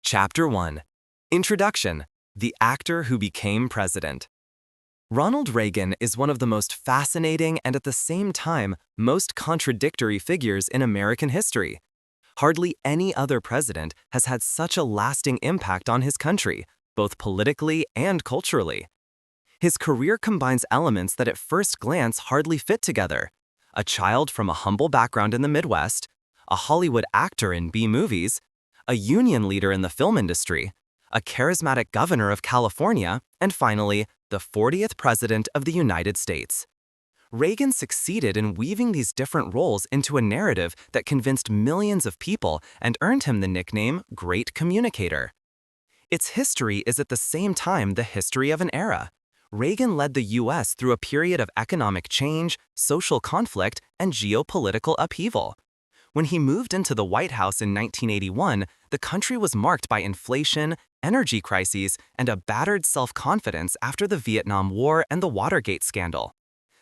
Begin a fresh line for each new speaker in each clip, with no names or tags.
Chapter 1. Introduction: The Actor Who Became President. Ronald Reagan is one of the most fascinating and at the same time most contradictory figures in American history. Hardly any other president has had such a lasting impact on his country, both politically and culturally. His career combines elements that at first glance hardly fit together: a child from a humble background in the Midwest, a Hollywood actor in B-movies, a union leader in the film industry, a charismatic governor of California, and finally, the 40th President of the United States. Reagan succeeded in weaving these different roles into a narrative that convinced millions of people and earned him the nickname Great Communicator. Its history is at the same time the history of an era. Reagan led the U.S. through a period of economic change, social conflict, and geopolitical upheaval. When he moved into the White House in 1981, the country was marked by inflation, energy crises, and a battered self-confidence after the Vietnam War and the Watergate scandal.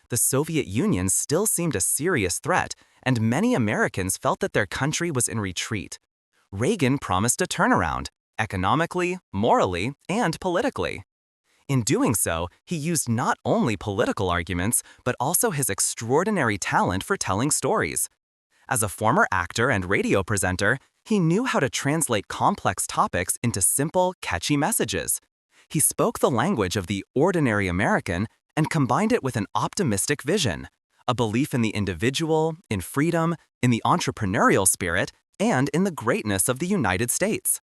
The Soviet Union still seemed a serious threat, and many Americans felt that their country was in retreat. Reagan promised a turnaround, economically, morally, and politically. In doing so, he used not only political arguments, but also his extraordinary talent for telling stories. As a former actor and radio presenter, he knew how to translate complex topics into simple, catchy messages. He spoke the language of the ordinary American and combined it with an optimistic vision, a belief in the individual, in freedom, in the entrepreneurial spirit, and in the greatness of the United States.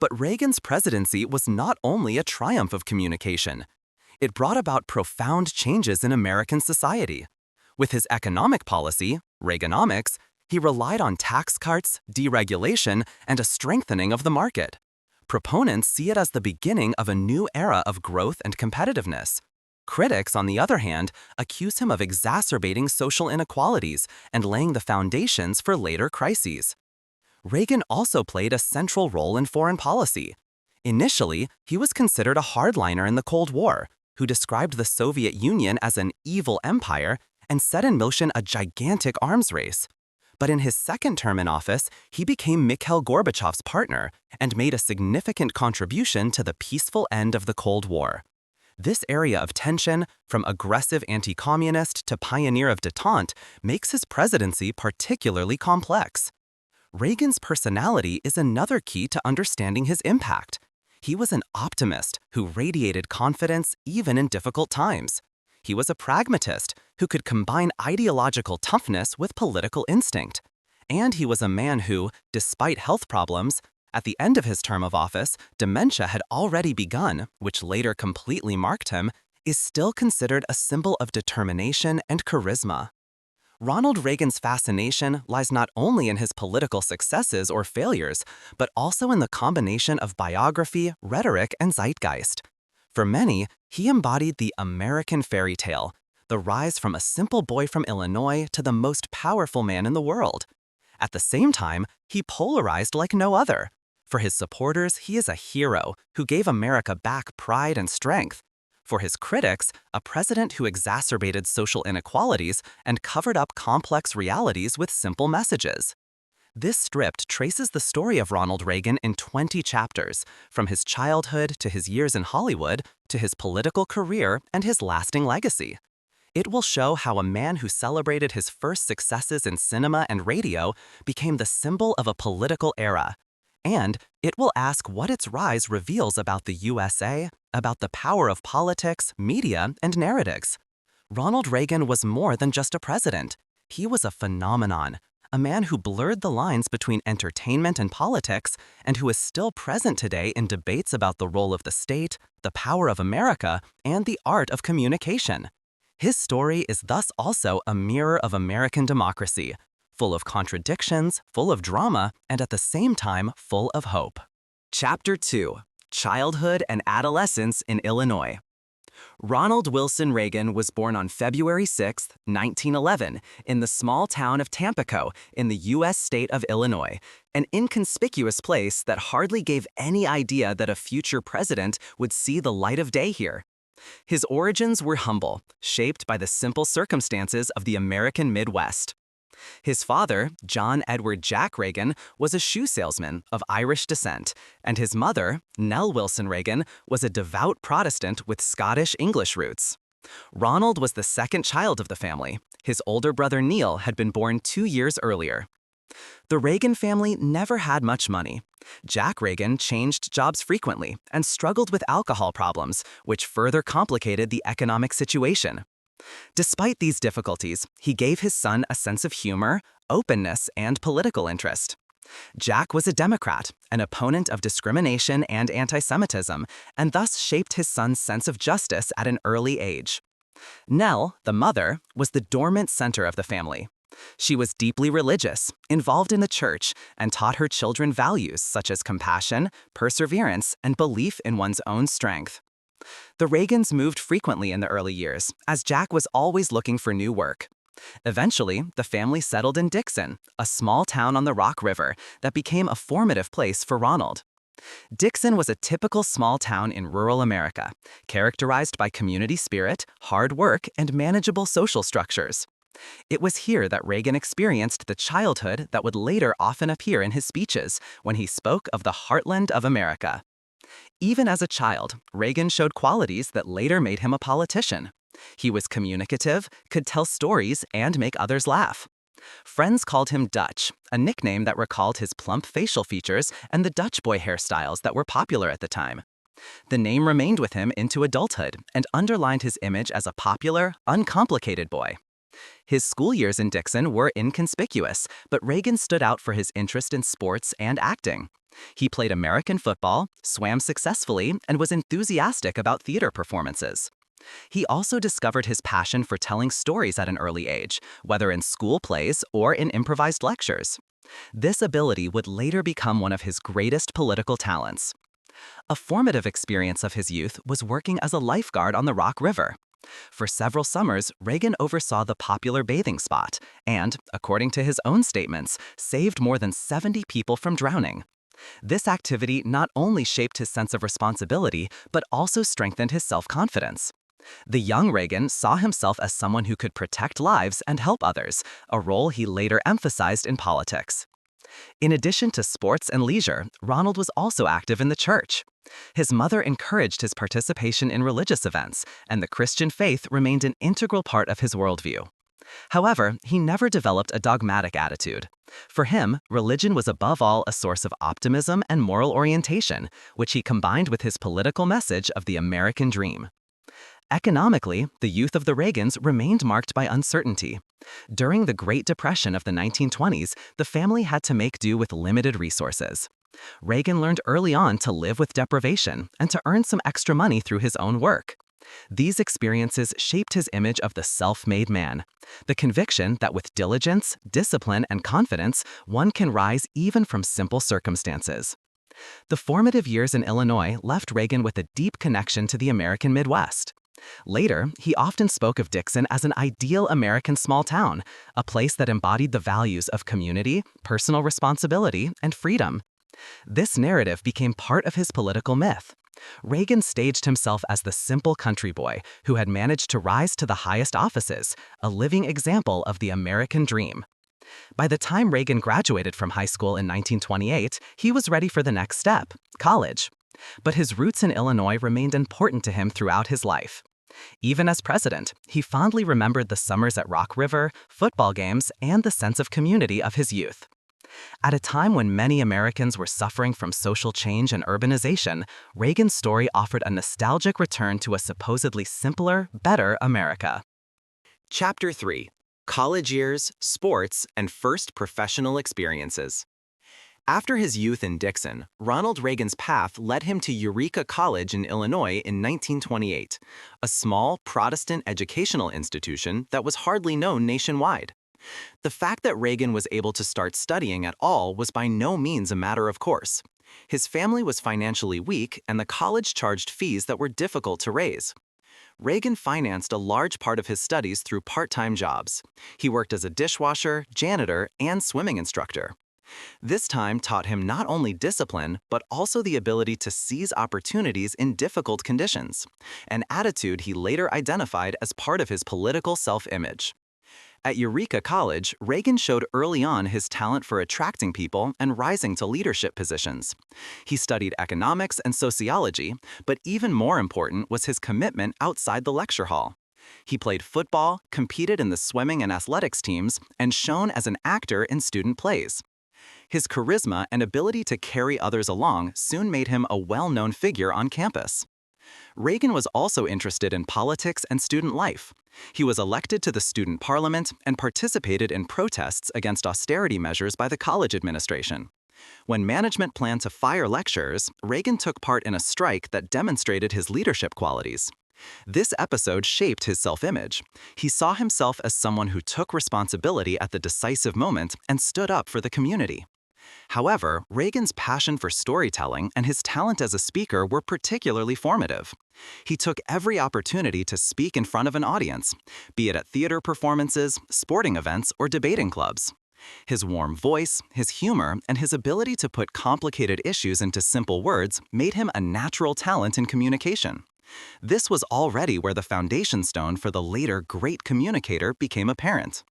But Reagan's presidency was not only a triumph of communication. It brought about profound changes in American society. With his economic policy, Reaganomics, he relied on tax cuts, deregulation, and a strengthening of the market. Proponents see it as the beginning of a new era of growth and competitiveness. Critics, on the other hand, accuse him of exacerbating social inequalities and laying the foundations for later crises. Reagan also played a central role in foreign policy. Initially, he was considered a hardliner in the Cold War, who described the Soviet Union as an evil empire and set in motion a gigantic arms race. But in his second term in office, he became Mikhail Gorbachev's partner and made a significant contribution to the peaceful end of the Cold War. This area of tension, from aggressive anti-communist to pioneer of détente, makes his presidency particularly complex. Reagan's personality is another key to understanding his impact. He was an optimist who radiated confidence even in difficult times. He was a pragmatist who could combine ideological toughness with political instinct. And he was a man who, despite health problems, at the end of his term of office, dementia had already begun, which later completely marked him, is still considered a symbol of determination and charisma. Ronald Reagan's fascination lies not only in his political successes or failures, but also in the combination of biography, rhetoric, and zeitgeist. For many, he embodied the American fairy tale, the rise from a simple boy from Illinois to the most powerful man in the world. At the same time, he polarized like no other. For his supporters, he is a hero who gave America back pride and strength. For his critics, a president who exacerbated social inequalities and covered up complex realities with simple messages. This script traces the story of Ronald Reagan in 20 chapters, from his childhood to his years in Hollywood, to his political career and his lasting legacy. It will show how a man who celebrated his first successes in cinema and radio became the symbol of a political era. And it will ask what its rise reveals about the USA, about the power of politics, media, and narratives. Ronald Reagan was more than just a president. He was a phenomenon, a man who blurred the lines between entertainment and politics, and who is still present today in debates about the role of the state, the power of America, and the art of communication. His story is thus also a mirror of American democracy, full of contradictions, full of drama, and at the same time full of hope. Chapter 2: Childhood and Adolescence in Illinois. Ronald Wilson Reagan was born on February 6, 1911, in the small town of Tampico in the U.S. state of Illinois, an inconspicuous place that hardly gave any idea that a future president would see the light of day here. His origins were humble, shaped by the simple circumstances of the American Midwest. His father, John Edward Jack Reagan, was a shoe salesman of Irish descent, and his mother, Nell Wilson Reagan, was a devout Protestant with Scottish-English roots. Ronald was the second child of the family. His older brother Neil had been born 2 years earlier. The Reagan family never had much money. Jack Reagan changed jobs frequently and struggled with alcohol problems, which further complicated the economic situation. Despite these difficulties, he gave his son a sense of humor, openness, and political interest. Jack was a Democrat, an opponent of discrimination and anti-Semitism, and thus shaped his son's sense of justice at an early age. Nell, the mother, was the dormant center of the family. She was deeply religious, involved in the church, and taught her children values such as compassion, perseverance, and belief in one's own strength. The Reagans moved frequently in the early years, as Jack was always looking for new work. Eventually, the family settled in Dixon, a small town on the Rock River that became a formative place for Ronald. Dixon was a typical small town in rural America, characterized by community spirit, hard work, and manageable social structures. It was here that Reagan experienced the childhood that would later often appear in his speeches when he spoke of the heartland of America. Even as a child, Reagan showed qualities that later made him a politician. He was communicative, could tell stories, and make others laugh. Friends called him Dutch, a nickname that recalled his plump facial features and the Dutch boy hairstyles that were popular at the time. The name remained with him into adulthood and underlined his image as a popular, uncomplicated boy. His school years in Dixon were inconspicuous, but Reagan stood out for his interest in sports and acting. He played American football, swam successfully, and was enthusiastic about theater performances. He also discovered his passion for telling stories at an early age, whether in school plays or in improvised lectures. This ability would later become one of his greatest political talents. A formative experience of his youth was working as a lifeguard on the Rock River. For several summers, Reagan oversaw the popular bathing spot and, according to his own statements, saved more than 70 people from drowning. This activity not only shaped his sense of responsibility, but also strengthened his self-confidence. The young Reagan saw himself as someone who could protect lives and help others, a role he later emphasized in politics. In addition to sports and leisure, Ronald was also active in the church. His mother encouraged his participation in religious events, and the Christian faith remained an integral part of his worldview. However, he never developed a dogmatic attitude. For him, religion was above all a source of optimism and moral orientation, which he combined with his political message of the American dream. Economically, the youth of the Reagans remained marked by uncertainty. During the Great Depression of the 1920s, the family had to make do with limited resources. Reagan learned early on to live with deprivation and to earn some extra money through his own work. These experiences shaped his image of the self-made man, the conviction that with diligence, discipline, and confidence, one can rise even from simple circumstances. The formative years in Illinois left Reagan with a deep connection to the American Midwest. Later, he often spoke of Dixon as an ideal American small town, a place that embodied the values of community, personal responsibility, and freedom. This narrative became part of his political myth. Reagan staged himself as the simple country boy who had managed to rise to the highest offices, a living example of the American dream. By the time Reagan graduated from high school in 1928, he was ready for the next step, college. But his roots in Illinois remained important to him throughout his life. Even as president, he fondly remembered the summers at Rock River, football games, and the sense of community of his youth. At a time when many Americans were suffering from social change and urbanization, Reagan's story offered a nostalgic return to a supposedly simpler, better America. Chapter 3: College Years, Sports, and First Professional Experiences. After his youth in Dixon, Ronald Reagan's path led him to Eureka College in Illinois in 1928, a small Protestant educational institution that was hardly known nationwide. The fact that Reagan was able to start studying at all was by no means a matter of course. His family was financially weak, and the college charged fees that were difficult to raise. Reagan financed a large part of his studies through part-time jobs. He worked as a dishwasher, janitor, and swimming instructor. This time taught him not only discipline, but also the ability to seize opportunities in difficult conditions, an attitude he later identified as part of his political self-image.
At Eureka College, Reagan showed early on his talent for attracting people and rising to leadership positions. He studied economics and sociology, but even more important was his commitment outside the lecture hall. He played football, competed in the swimming and athletics teams, and shone as an actor in student plays. His charisma and ability to carry others along soon made him a well-known figure on campus. Reagan was also interested in politics and student life. He was elected to the student parliament and participated in protests against austerity measures by the college administration. When management planned to fire lecturers, Reagan took part in a strike that demonstrated his leadership qualities. This episode shaped his self-image. He saw himself as someone who took responsibility at the decisive moment and stood up for the community. However, Reagan's passion for storytelling and his talent as a speaker were particularly formative. He took every opportunity to speak in front of an audience, be it at theater performances, sporting events, or debating clubs. His warm voice, his humor, and his ability to put complicated issues into simple words made him a natural talent in communication. This was already where the foundation stone for the later great communicator became apparent.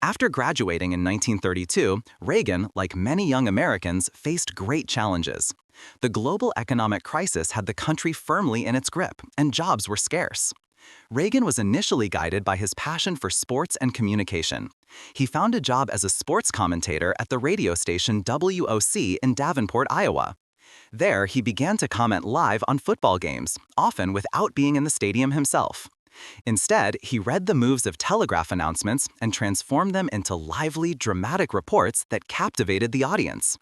After graduating in 1932, Reagan, like many young Americans, faced great challenges. The global economic crisis had the country firmly in its grip, and jobs were scarce. Reagan was initially guided by his passion for sports and communication. He found a job as a sports commentator at the radio station WOC in Davenport, Iowa. There, he began to comment live on football games, often without being in the stadium himself. Instead, he read the moves of telegraph announcements and transformed them into lively, dramatic reports that captivated the audience.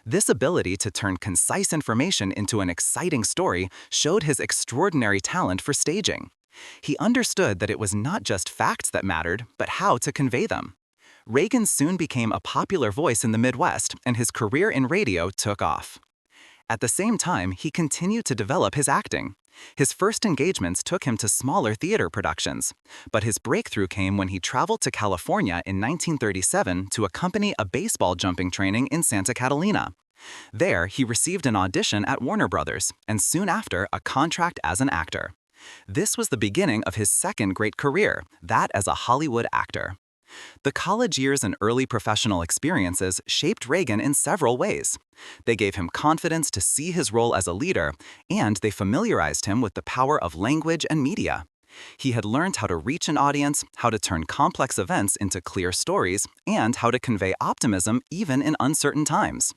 This ability to turn concise information into an exciting story showed his extraordinary talent for staging. He understood that it was not just facts that mattered, but how to convey them. Reagan soon became a popular voice in the Midwest, and his career in radio took off. At the same time, he continued to develop his acting. His first engagements took him to smaller theater productions, but his breakthrough came when he traveled to California in 1937 to accompany a baseball jumping training in Santa Catalina. There, he received an audition at Warner Brothers, and soon after, a contract as an actor. This was the beginning of his second great career, that as a Hollywood actor. The college years and early professional experiences shaped Reagan in several ways. They gave him confidence to see his role as a leader, and they familiarized him with the power of language and media. He had learned how to reach an audience, how to turn complex events into clear stories, and how to convey optimism even in uncertain times.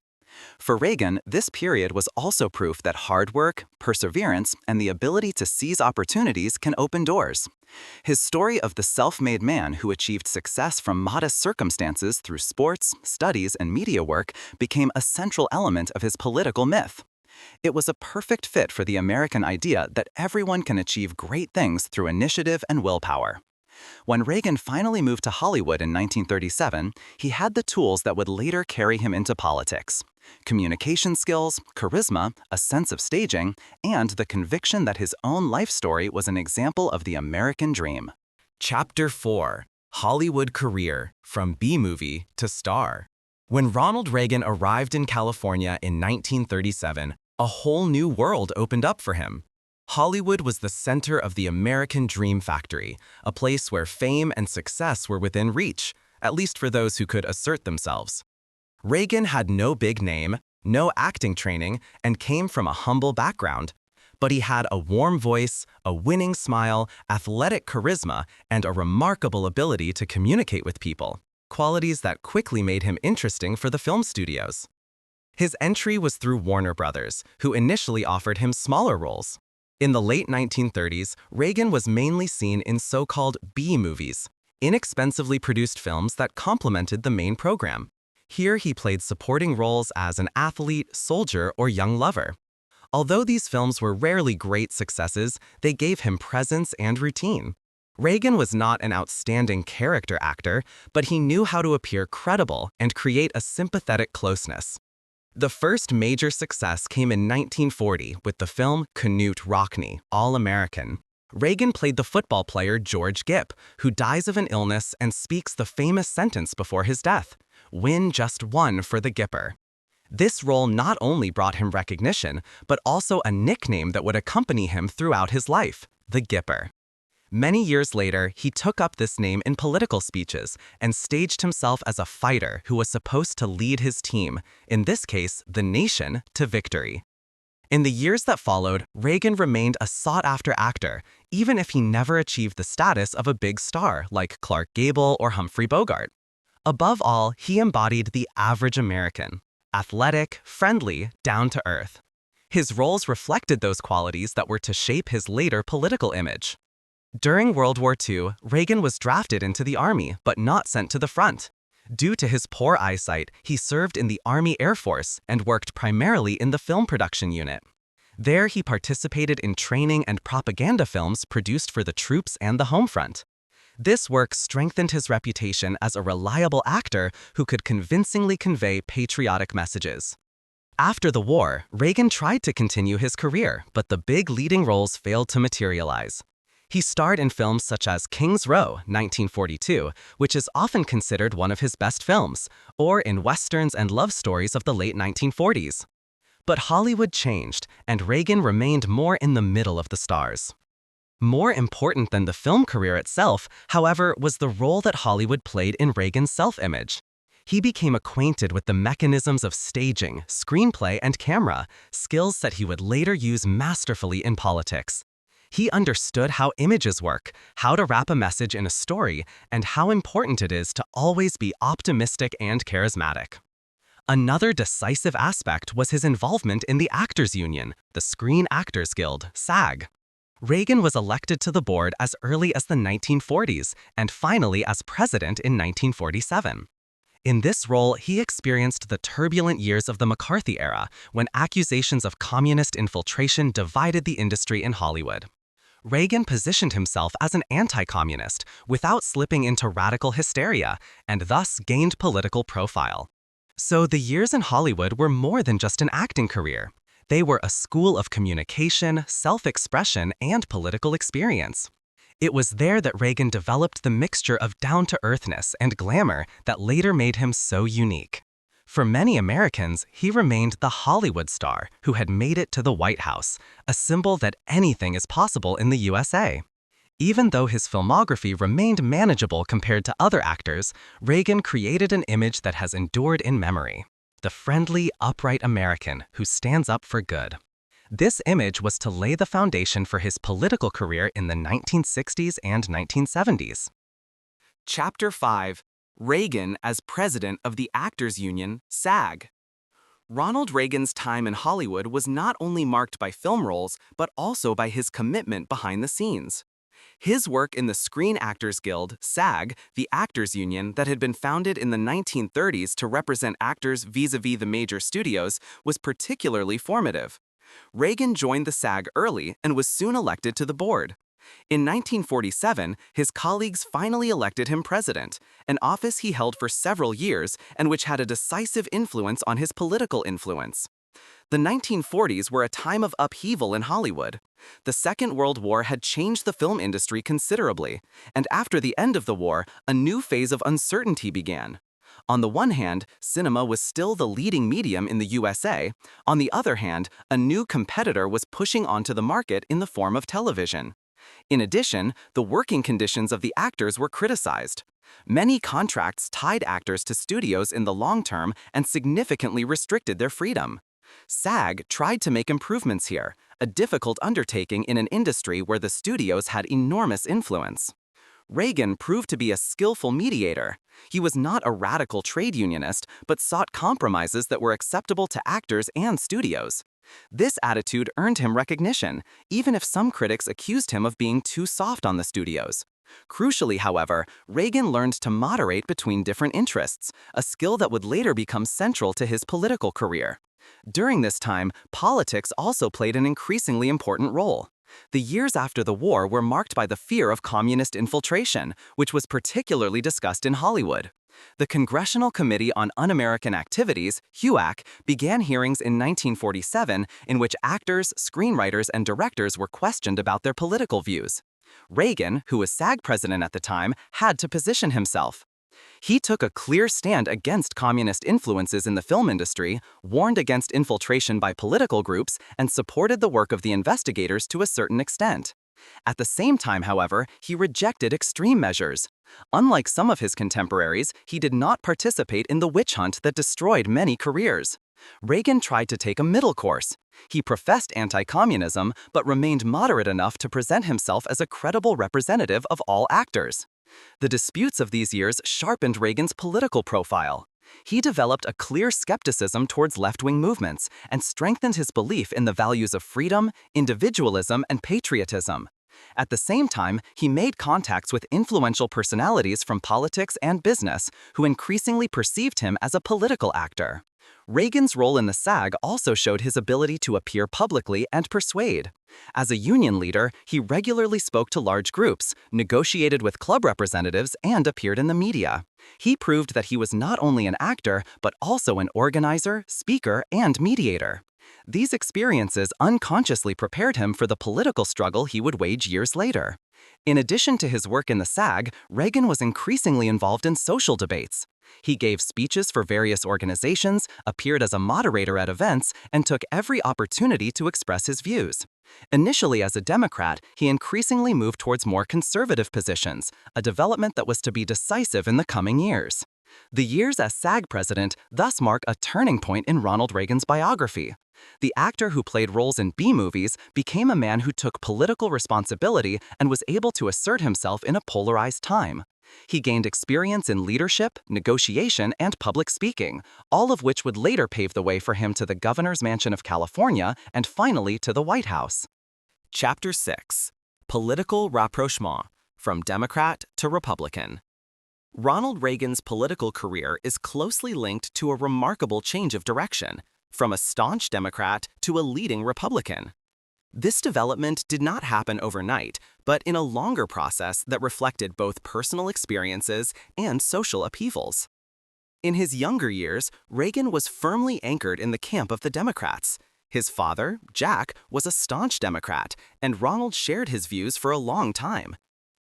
For Reagan, this period was also proof that hard work, perseverance, and the ability to seize opportunities can open doors. His story of the self-made man who achieved success from modest circumstances through sports, studies, and media work became a central element of his political myth. It was a perfect fit for the American idea that everyone can achieve great things through initiative and willpower. When Reagan finally moved to Hollywood in 1937, he had the tools that would later carry him into politics: communication skills, charisma, a sense of staging, and the conviction that his own life story was an example of the American dream.
Chapter 4: Hollywood Career, from B-movie to star. When Ronald Reagan arrived in California in 1937, a whole new world opened up for him. Hollywood was the center of the American dream factory, a place where fame and success were within reach, at least for those who could assert themselves. Reagan had no big name, no acting training, and came from a humble background. But he had a warm voice, a winning smile, athletic charisma, and a remarkable ability to communicate with people, qualities that quickly made him interesting for the film studios. His entry was through Warner Brothers, who initially offered him smaller roles. In the late 1930s, Reagan was mainly seen in so-called B-movies, inexpensively produced films that complemented the main program. Here he played supporting roles as an athlete, soldier, or young lover. Although these films were rarely great successes, they gave him presence and routine. Reagan was not an outstanding character actor, but he knew how to appear credible and create a sympathetic closeness. The first major success came in 1940 with the film Knute Rockne, All-American. Reagan played the football player George Gipp, who dies of an illness and speaks the famous sentence before his death: "Win just one for the Gipper." This role not only brought him recognition, but also a nickname that would accompany him throughout his life: the Gipper.
Many years later, he took up this name in political speeches and staged himself as a fighter who was supposed to lead his team, in this case, the nation, to victory. In the years that followed, Reagan remained a sought-after actor, even if he never achieved the status of a big star like Clark Gable or Humphrey Bogart. Above all, he embodied the average American: athletic, friendly, down-to-earth. His roles reflected those qualities that were to shape his later political image. During World War II, Reagan was drafted into the Army, but not sent to the front. Due to his poor eyesight, he served in the Army Air Force and worked primarily in the film production unit. There, he participated in training and propaganda films produced for the troops and the home front. This work strengthened his reputation as a reliable actor who could convincingly convey patriotic messages. After the war, Reagan tried to continue his career, but the big leading roles failed to materialize. He starred in films such as King's Row, 1942, which is often considered one of his best films, or in westerns and love stories of the late 1940s. But Hollywood changed, and Reagan remained more in the middle of the stars. More important than the film career itself, however, was the role that Hollywood played in Reagan's self-image. He became acquainted with the mechanisms of staging, screenplay, and camera, skills that he would later use masterfully in politics. He understood how images work, how to wrap a message in a story, and how important it is to always be optimistic and charismatic. Another decisive aspect was his involvement in the Actors Union, the Screen Actors Guild, SAG. Reagan was elected to the board as early as the 1940s and finally as president in 1947. In this role, he experienced the turbulent years of the McCarthy era, when accusations of communist infiltration divided the industry in Hollywood. Reagan positioned himself as an anti-communist without slipping into radical hysteria, and thus gained political profile. So the years in Hollywood were more than just an acting career. They were a school of communication, self-expression, and political experience. It was there that Reagan developed the mixture of down-to-earthness and glamour that later made him so unique. For many Americans, he remained the Hollywood star who had made it to the White House, a symbol that anything is possible in the USA. Even though his filmography remained manageable compared to other actors, Reagan created an image that has endured in memory: the friendly, upright American who stands up for good. This image was to lay the foundation for his political career in the 1960s and 1970s.
Chapter 5: Reagan as President of the Actors Union, SAG. Ronald Reagan's time in Hollywood was not only marked by film roles, but also by his commitment behind the scenes. His work in the Screen Actors Guild, SAG, the actors union that had been founded in the 1930s to represent actors vis-a-vis the major studios, was particularly formative. Reagan joined the SAG early and was soon elected to the board. In 1947, his colleagues finally elected him president, an office he held for several years and which had a decisive influence on his political influence. The 1940s were a time of upheaval in Hollywood. The Second World War had changed the film industry considerably, and after the end of the war, a new phase of uncertainty began. On the one hand, cinema was still the leading medium in the USA. On the other hand, a new competitor was pushing onto the market in the form of television. In addition, the working conditions of the actors were criticized. Many contracts tied actors to studios in the long term and significantly restricted their freedom. SAG tried to make improvements here, a difficult undertaking in an industry where the studios had enormous influence. Reagan proved to be a skillful mediator. He was not a radical trade unionist, but sought compromises that were acceptable to actors and studios. This attitude earned him recognition, even if some critics accused him of being too soft on the studios. Crucially, however, Reagan learned to moderate between different interests, a skill that would later become central to his political career. During this time, politics also played an increasingly important role. The years after the war were marked by the fear of communist infiltration, which was particularly discussed in Hollywood. The Congressional Committee on Un-American Activities, HUAC, began hearings in 1947 in which actors, screenwriters, and directors were questioned about their political views. Reagan, who was SAG president at the time, had to position himself. He took a clear stand against communist influences in the film industry, warned against infiltration by political groups, and supported the work of the investigators to a certain extent.
At the same time, however, he rejected extreme measures. Unlike some of his contemporaries, he did not participate in the witch hunt that destroyed many careers. Reagan tried to take a middle course. He professed anti-communism, but remained moderate enough to present himself as a credible representative of all actors. The disputes of these years sharpened Reagan's political profile. He developed a clear skepticism towards left-wing movements and strengthened his belief in the values of freedom, individualism, and patriotism. At the same time, he made contacts with influential personalities from politics and business who increasingly perceived him as a political actor. Reagan's role in the SAG also showed his ability to appear publicly and persuade. As a union leader, he regularly spoke to large groups, negotiated with club representatives, and appeared in the media. He proved that he was not only an actor, but also an organizer, speaker, and mediator. These experiences unconsciously prepared him for the political struggle he would wage years later. In addition to his work in the SAG, Reagan was increasingly involved in social debates. He gave speeches for various organizations, appeared as a moderator at events, and took every opportunity to express his views. Initially as a Democrat, he increasingly moved towards more conservative positions, a development that was to be decisive in the coming years. The years as SAG president thus mark a turning point in Ronald Reagan's biography. The actor who played roles in B-movies became a man who took political responsibility and was able to assert himself in a polarized time. He gained experience in leadership, negotiation, and public speaking, all of which would later pave the way for him to the governor's mansion of California and finally to the White House.
Chapter 6. Political Rapprochement, from Democrat to Republican. Ronald Reagan's political career is closely linked to a remarkable change of direction, from a staunch Democrat to a leading Republican. This development did not happen overnight, but in a longer process that reflected both personal experiences and social upheavals. In his younger years, Reagan was firmly anchored in the camp of the Democrats. His father, Jack, was a staunch Democrat, and Ronald shared his views for a long time.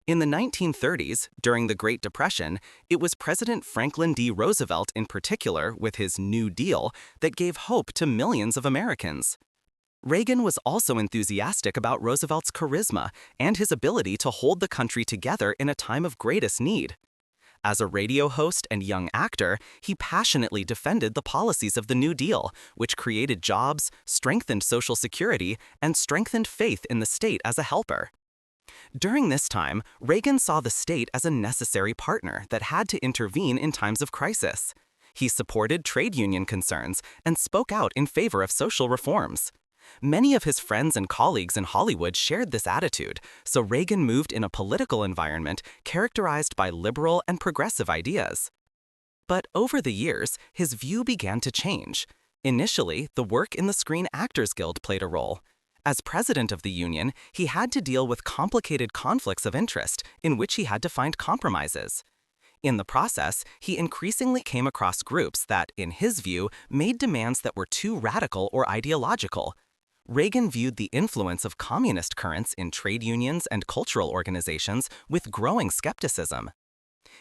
In the 1930s, during the Great Depression, it was President Franklin D. Roosevelt in particular, with his New Deal, that gave hope to millions of Americans. Reagan was also enthusiastic about Roosevelt's charisma and his ability to hold the country together in a time of greatest need. As a radio host and young actor, he passionately defended the policies of the New Deal, which created jobs, strengthened Social Security, and strengthened faith in the state as a helper. During this time, Reagan saw the state as a necessary partner that had to intervene in times of crisis. He supported trade union concerns and spoke out in favor of social reforms. Many of his friends and colleagues in Hollywood shared this attitude, so Reagan moved in a political environment characterized by liberal and progressive ideas. But over the years, his view began to change. Initially, the work in the Screen Actors Guild played a role. As president of the union, he had to deal with complicated conflicts of interest in which he had to find compromises. In the process, he increasingly came across groups that, in his view, made demands that were too radical or ideological. Reagan viewed the influence of communist currents in trade unions and cultural organizations with growing skepticism.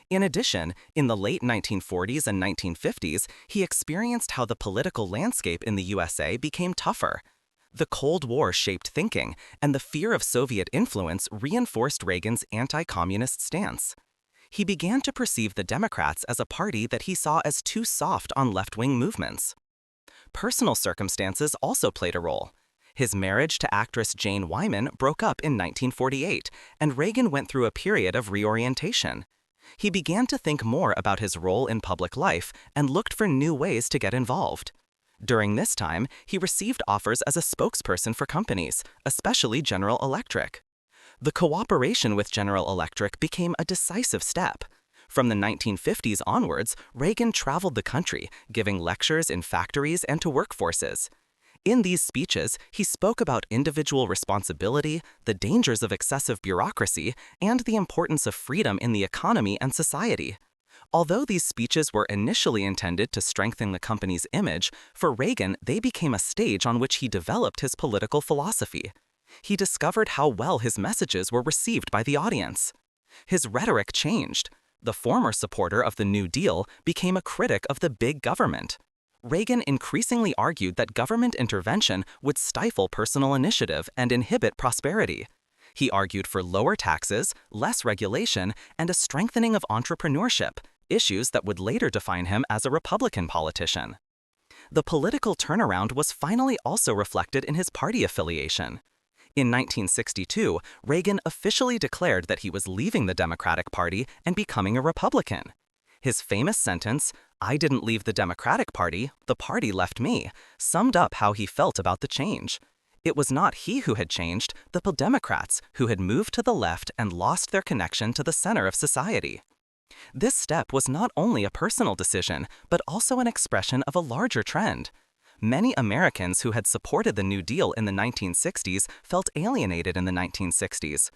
In addition, in the late 1940s and 1950s, he experienced how the political landscape in the USA became tougher. The Cold War shaped thinking, and the fear of Soviet influence reinforced Reagan's anti-communist stance. He began to perceive the Democrats as a party that he saw as too soft on left-wing movements. Personal circumstances also played a role. His marriage to actress Jane Wyman broke up in 1948, and Reagan went through a period of reorientation. He began to think more about his role in public life and looked for new ways to get involved. During this time, he received offers as a spokesperson for companies, especially General Electric. The cooperation with General Electric became a decisive step. From the 1950s onwards, Reagan traveled the country, giving lectures in factories and to workforces. In these speeches, he spoke about individual responsibility, the dangers of excessive bureaucracy, and the importance of freedom in the economy and society. Although these speeches were initially intended to strengthen the company's image, for Reagan they became a stage on which he developed his political philosophy. He discovered how well his messages were received by the audience. His rhetoric changed. The former supporter of the New Deal became a critic of the big government. Reagan increasingly argued that government intervention would stifle personal initiative and inhibit prosperity.
He argued for lower taxes, less regulation, and a strengthening of entrepreneurship, issues that would later define him as a Republican politician. The political turnaround was finally also reflected in his party affiliation. In 1962, Reagan officially declared that he was leaving the Democratic Party and becoming a Republican. His famous sentence, "I didn't leave the Democratic Party, the party left me," summed up how he felt about the change. It was not he who had changed, the Democrats who had moved to the left and lost their connection to the center of society. This step was not only a personal decision, but also an expression of a larger trend. Many Americans who had supported the New Deal in the 1960s felt alienated in the 1960s.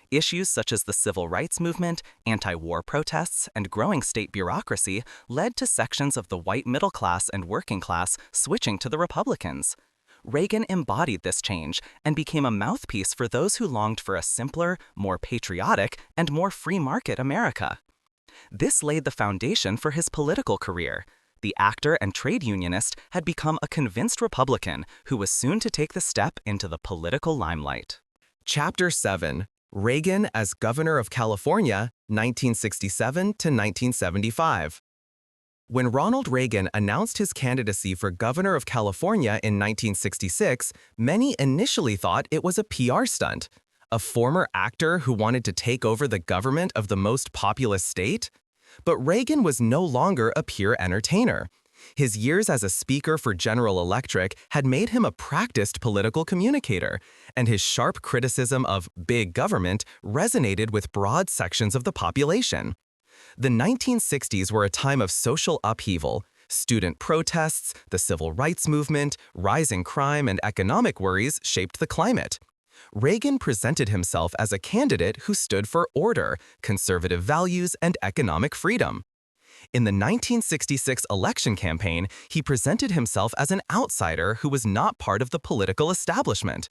Issues such as the civil rights movement, anti-war protests, and growing state bureaucracy led to sections of the white middle class and working class switching to the Republicans. Reagan embodied this change and became a mouthpiece for those who longed for a simpler, more patriotic, and more free market America. This laid the foundation for his political career. The actor and trade unionist had become a convinced Republican who was soon to take the step into the political limelight.
Chapter 7. Reagan as Governor of California, 1967 to 1975. When Ronald Reagan announced his candidacy for Governor of California in 1966, many initially thought it was a PR stunt. A former actor who wanted to take over the government of the most populous state? But Reagan was no longer a pure entertainer. His years as a speaker for General Electric had made him a practiced political communicator, and his sharp criticism of big government resonated with broad sections of the population. The 1960s were a time of social upheaval. Student protests, the civil rights movement, rising crime, and economic worries shaped the climate. Reagan presented himself as a candidate who stood for order, conservative values, and economic freedom. In the 1966 election campaign, he presented himself as an outsider who was not part of the political establishment.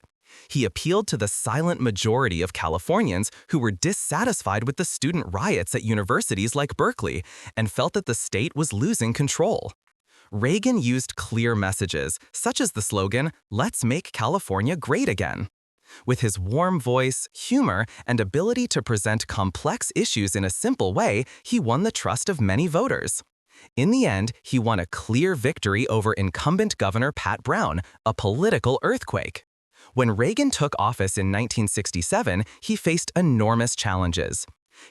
He appealed to the silent majority of Californians who were dissatisfied with the student riots at universities like Berkeley and felt that the state was losing control. Reagan used clear messages, such as the slogan, "Let's make California great again." With his warm voice, humor, and ability to present complex issues in a simple way, he won the trust of many voters. In the end, he won a clear victory over incumbent Governor Pat Brown, a political earthquake. When Reagan took office in 1967, he faced enormous challenges.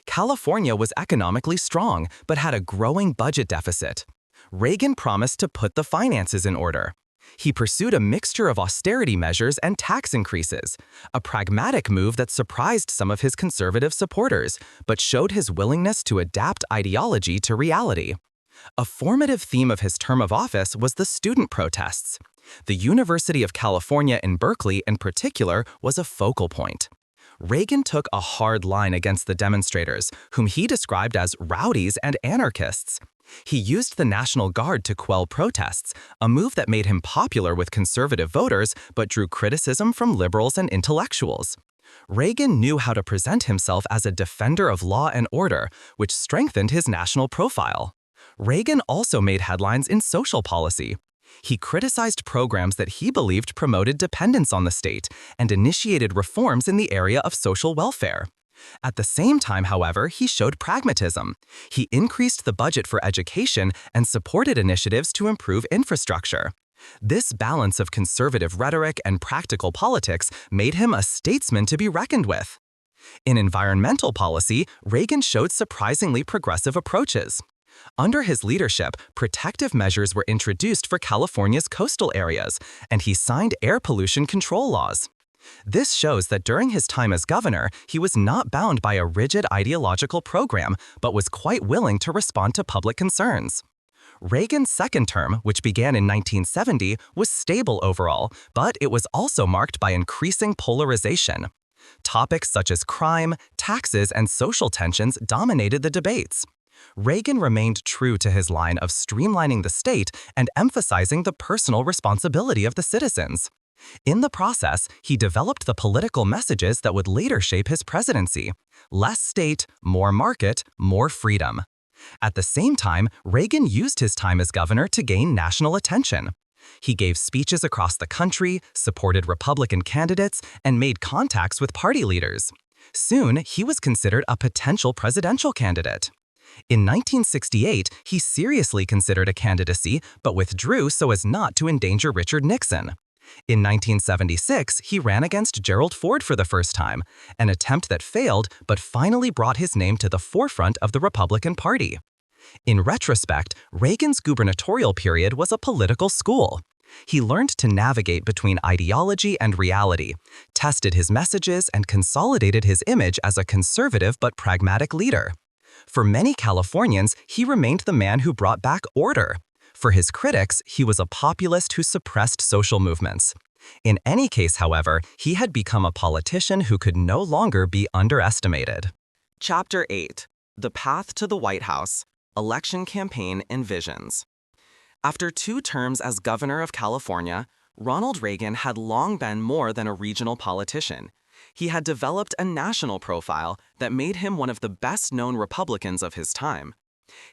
California was economically strong, but had a growing budget deficit. Reagan promised to put the finances in order. He pursued a mixture of austerity measures and tax increases, a pragmatic move that surprised some of his conservative supporters, but showed his willingness to adapt ideology to reality. A formative theme of his term of office was the student protests. The University of California in Berkeley, in particular, was a focal point. Reagan took a hard line against the demonstrators, whom he described as rowdies and anarchists. He used the National Guard to quell protests, a move that made him popular with conservative voters but drew criticism from liberals and intellectuals. Reagan knew how to present himself as a defender of law and order, which strengthened his national profile. Reagan also made headlines in social policy. He criticized programs that he believed promoted dependence on the state and initiated reforms in the area of social welfare. At the same time, however, he showed pragmatism. He increased the budget for education and supported initiatives to improve infrastructure. This balance of conservative rhetoric and practical politics made him a statesman to be reckoned with. In environmental policy, Reagan showed surprisingly progressive approaches. Under his leadership, protective measures were introduced for California's coastal areas, and he signed air pollution control laws. This shows that during his time as governor, he was not bound by a rigid ideological program, but was quite willing to respond to public concerns. Reagan's second term, which began in 1970, was stable overall, but it was also marked by increasing polarization. Topics such as crime, taxes, and social tensions dominated the debates. Reagan remained true to his line of streamlining the state and emphasizing the personal responsibility of the citizens. In the process, he developed the political messages that would later shape his presidency: less state, more market, more freedom. At the same time, Reagan used his time as governor to gain national attention.
He gave speeches across the country, supported Republican candidates, and made contacts with party leaders. Soon, he was considered a potential presidential candidate. In 1968, he seriously considered a candidacy but withdrew so as not to endanger Richard Nixon. In 1976, he ran against Gerald Ford for the first time, an attempt that failed but finally brought his name to the forefront of the Republican Party. In retrospect, Reagan's gubernatorial period was a political school. He learned to navigate between ideology and reality, tested his messages, and consolidated his image as a conservative but pragmatic leader. For many Californians, he remained the man who brought back order. For his critics, he was a populist who suppressed social movements. In any case, however, he had become a politician who could no longer be underestimated.
Chapter 8: The Path to the White House, Election Campaign and Visions. After 2 terms as governor of California, Ronald Reagan had long been more than a regional politician. He had developed a national profile that made him one of the best-known Republicans of his time.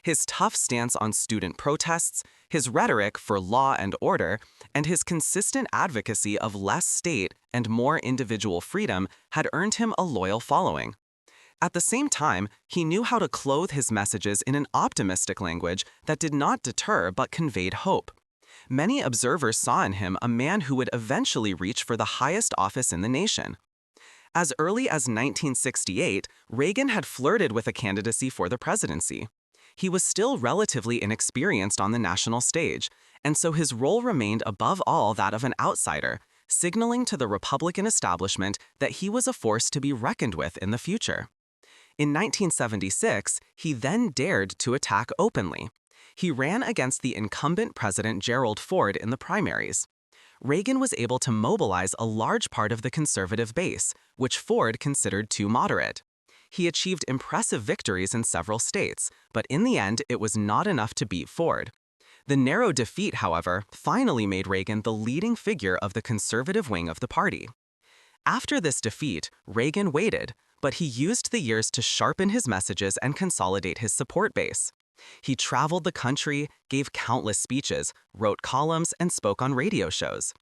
His tough stance on student protests, his rhetoric for law and order, and his consistent advocacy of less state and more individual freedom had earned him a loyal following. At the same time, he knew how to clothe his messages in an optimistic language that did not deter but conveyed hope. Many observers saw in him a man who would eventually reach for the highest office in the nation. As early as 1968, Reagan had flirted with a candidacy for the presidency. He was still relatively inexperienced on the national stage, and so his role remained above all that of an outsider, signaling to the Republican establishment that he was a force to be reckoned with in the future. In 1976, he then dared to attack openly. He ran against the incumbent President Gerald Ford in the primaries. Reagan was able to mobilize a large part of the conservative base, which Ford considered too moderate. He achieved impressive victories in several states, but in the end, it was not enough to beat Ford. The narrow defeat, however, finally made Reagan the leading figure of the conservative wing of the party. After this defeat, Reagan waited, but he used the years to sharpen his messages and consolidate his support base. He traveled the country, gave countless speeches, wrote columns, and spoke on radio shows.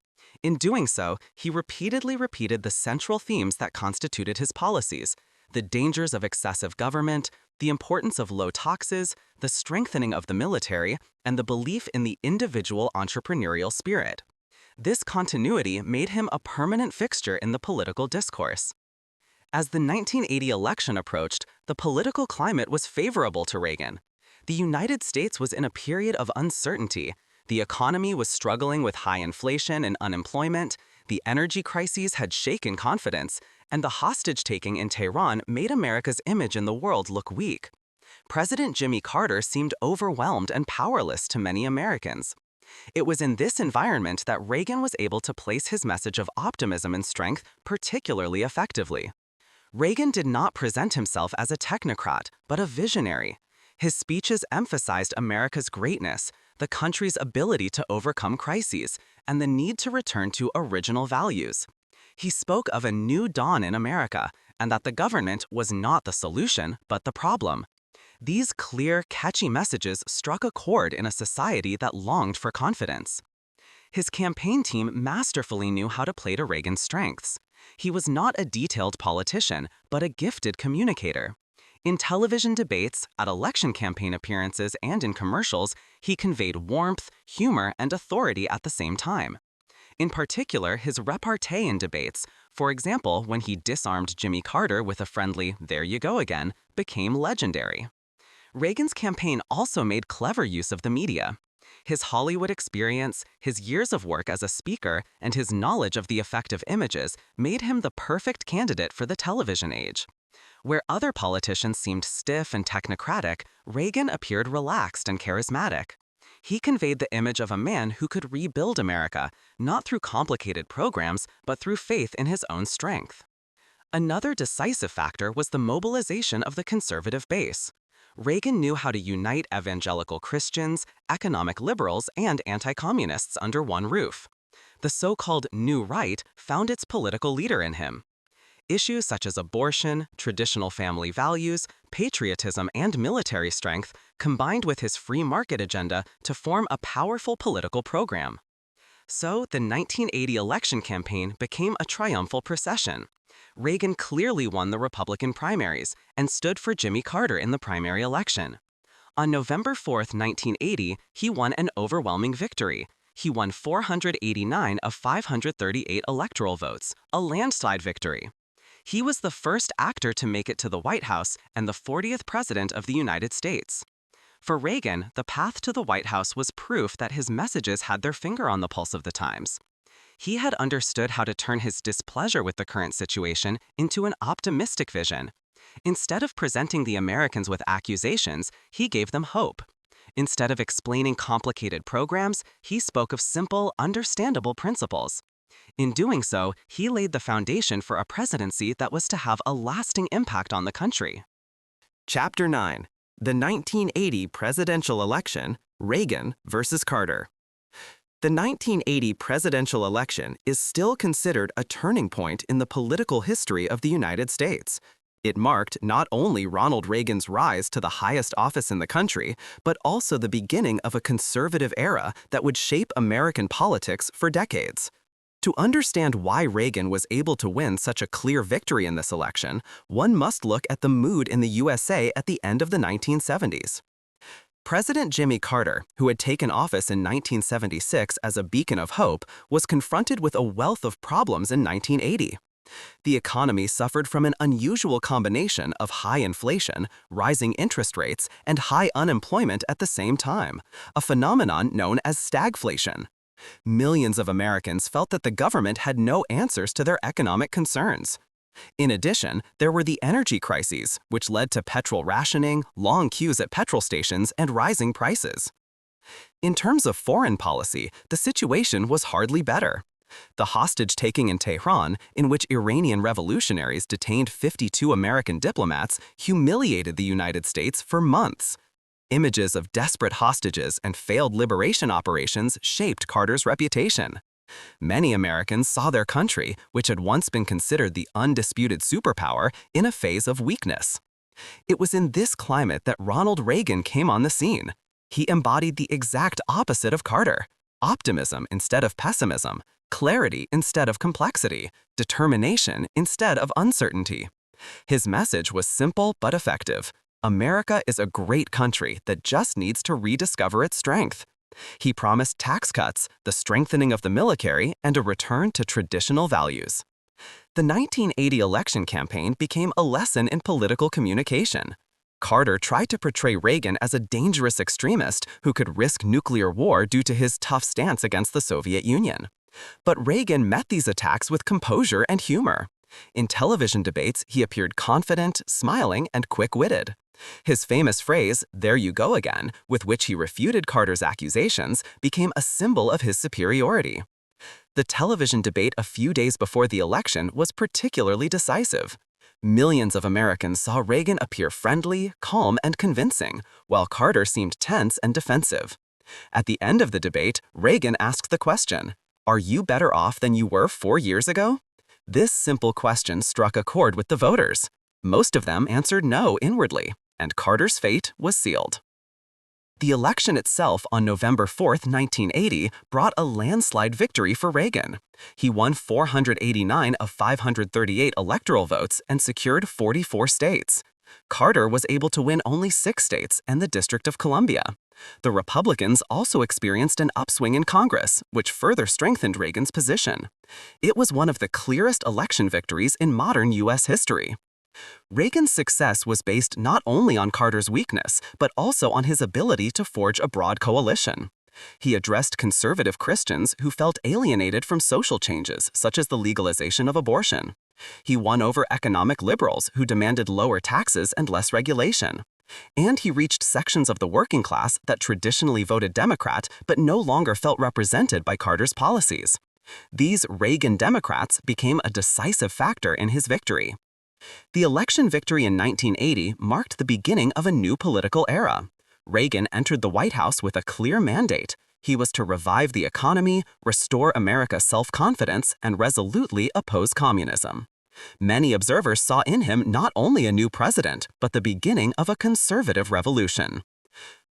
In doing so, he repeatedly repeated the central themes that constituted his policies: the dangers of excessive government, the importance of low taxes, the strengthening of the military, and the belief in the individual entrepreneurial spirit. This continuity made him a permanent fixture in the political discourse. As the 1980 election approached, the political climate was favorable to Reagan. The United States was in a period of uncertainty. The economy was struggling with high inflation and unemployment, the energy crises had shaken confidence, and the hostage-taking in Tehran made America's image in the world look weak. President Jimmy Carter seemed overwhelmed and powerless to many Americans. It was in this environment that Reagan was able to place his message of optimism and strength particularly effectively. Reagan did not present himself as a technocrat, but a visionary. His speeches emphasized America's greatness, the country's ability to overcome crises, and the need to return to original values. He spoke of a new dawn in America, and that the government was not the solution, but the problem. These clear, catchy messages struck a chord in a society that longed for confidence. His campaign team masterfully knew how to play to Reagan's strengths. He was not a detailed politician, but a gifted communicator. In television debates, at election campaign appearances, and in commercials, he conveyed warmth, humor, and authority at the same time. In particular, his repartee in debates, for example, when he disarmed Jimmy Carter with a friendly "there you go again," became legendary. Reagan's campaign also made clever use of the media. His Hollywood experience, his years of work as a speaker, and his knowledge of the effect of images made him the perfect candidate for the television age. Where other politicians seemed stiff and technocratic, Reagan appeared relaxed and charismatic. He conveyed the image of a man who could rebuild America, not through complicated programs, but through faith in his own strength. Another decisive factor was the mobilization of the conservative base. Reagan knew how to unite evangelical Christians, economic liberals, and anti-communists under one roof. The so-called New Right found its political leader in him. Issues such as abortion, traditional family values, patriotism, and military strength combined with his free market agenda to form a powerful political program.
So the 1980 election campaign became a triumphal procession. Reagan clearly won the Republican primaries and stood for Jimmy Carter in the primary election. On November 4, 1980, he won an overwhelming victory. He won 489 of 538 electoral votes, a landslide victory. He was the first actor to make it to the White House and the 40th president of the United States. For Reagan, the path to the White House was proof that his messages had their finger on the pulse of the times. He had understood how to turn his displeasure with the current situation into an optimistic vision. Instead of presenting the Americans with accusations, he gave them hope. Instead of explaining complicated programs, he spoke of simple, understandable principles. In doing so, he laid the foundation for a presidency that was to have a lasting impact on the country.
Chapter 9. The 1980 Presidential Election, Reagan versus Carter. The 1980 presidential election is still considered a turning point in the political history of the United States. It marked not only Ronald Reagan's rise to the highest office in the country, but also the beginning of a conservative era that would shape American politics for decades. To understand why Reagan was able to win such a clear victory in this election, one must look at the mood in the USA at the end of the 1970s. President Jimmy Carter, who had taken office in 1976 as a beacon of hope, was confronted with a wealth of problems in 1980. The economy suffered from an unusual combination of high inflation, rising interest rates, and high unemployment at the same time, a phenomenon known as stagflation. Millions of Americans felt that the government had no answers to their economic concerns. In addition, there were the energy crises, which led to petrol rationing, long queues at petrol stations, and rising prices. In terms of foreign policy, the situation was hardly better. The hostage-taking in Tehran, in which Iranian revolutionaries detained 52 American diplomats, humiliated the United States for months. Images of desperate hostages and failed liberation operations shaped Carter's reputation. Many Americans saw their country, which had once been considered the undisputed superpower, in a phase of weakness. It was in this climate that Ronald Reagan came on the scene. He embodied the exact opposite of Carter: optimism instead of pessimism, clarity instead of complexity, determination instead of uncertainty. His message was simple but effective. America is a great country that just needs to rediscover its strength. He promised tax cuts, the strengthening of the military, and a return to traditional values. The 1980 election campaign became a lesson in political communication. Carter tried to portray Reagan as a dangerous extremist who could risk nuclear war due to his tough stance against the Soviet Union. But Reagan met these attacks with composure and humor. In television debates, he appeared confident, smiling, and quick-witted. His famous phrase, "There you go again," with which he refuted Carter's accusations, became a symbol of his superiority. The television debate a few days before the election was particularly decisive. Millions of Americans saw Reagan appear friendly, calm, and convincing, while Carter seemed tense and defensive. At the end of the debate, Reagan asked the question, "Are you better off than you were 4 years ago?" This simple question struck a chord with the voters. Most of them answered no inwardly, and Carter's fate was sealed. The election itself on November 4, 1980, brought a landslide victory for Reagan. He won 489 of 538 electoral votes and secured 44 states. Carter was able to win only 6 states and the District of Columbia. The Republicans also experienced an upswing in Congress, which further strengthened Reagan's position. It was one of the clearest election victories in modern U.S. history. Reagan's success was based not only on Carter's weakness, but also on his ability to forge a broad coalition. He addressed conservative Christians who felt alienated from social changes, such as the legalization of abortion. He won over economic liberals who demanded lower taxes and less regulation. And he reached sections of the working class that traditionally voted Democrat but no longer felt represented by Carter's policies. These Reagan Democrats became a decisive factor in his victory. The election victory in 1980 marked the beginning of a new political era. Reagan entered the White House with a clear mandate. He was to revive the economy, restore America's self-confidence, and resolutely oppose communism. Many observers saw in him not only a new president, but the beginning of a conservative revolution.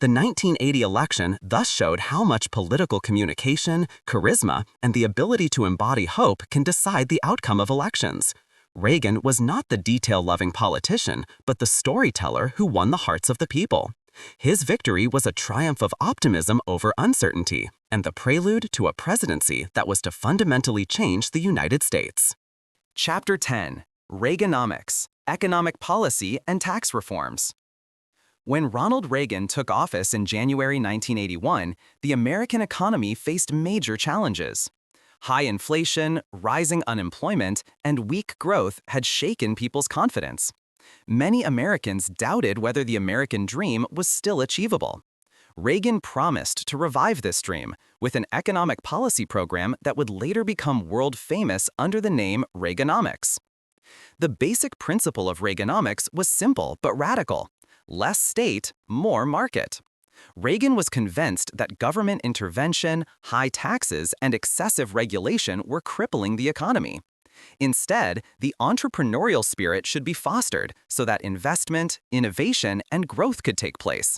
The 1980 election thus showed how much political communication, charisma, and the ability to embody hope can decide the outcome of elections. Reagan was not the detail-loving politician, but the storyteller who won the hearts of the people. His victory was a triumph of optimism over uncertainty, and the prelude to a presidency that was to fundamentally change the United States.
Chapter 10: Reaganomics, Economic Policy and Tax Reforms. When Ronald Reagan took office in January 1981, the American economy faced major challenges. High inflation, rising unemployment, and weak growth had shaken people's confidence. Many Americans doubted whether the American dream was still achievable. Reagan promised to revive this dream with an economic policy program that would later become world famous under the name Reaganomics. The basic principle of Reaganomics was simple but radical: less state, more market. Reagan was convinced that government intervention, high taxes, and excessive regulation were crippling the economy. Instead, the entrepreneurial spirit should be fostered so that investment, innovation, and growth could take place.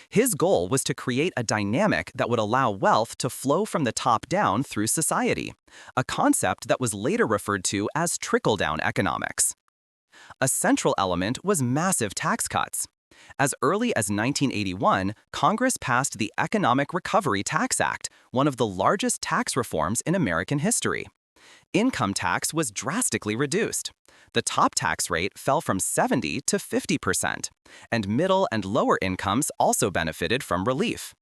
His goal was to create a dynamic that would allow wealth to flow from the top down through society, a concept that was later referred to as trickle-down economics. A central element was massive tax cuts. As early as 1981, Congress passed the Economic Recovery Tax Act, one of the largest tax reforms in American history. Income tax was drastically reduced. The top tax rate fell from 70% to 50%, and middle and lower incomes also benefited from relief.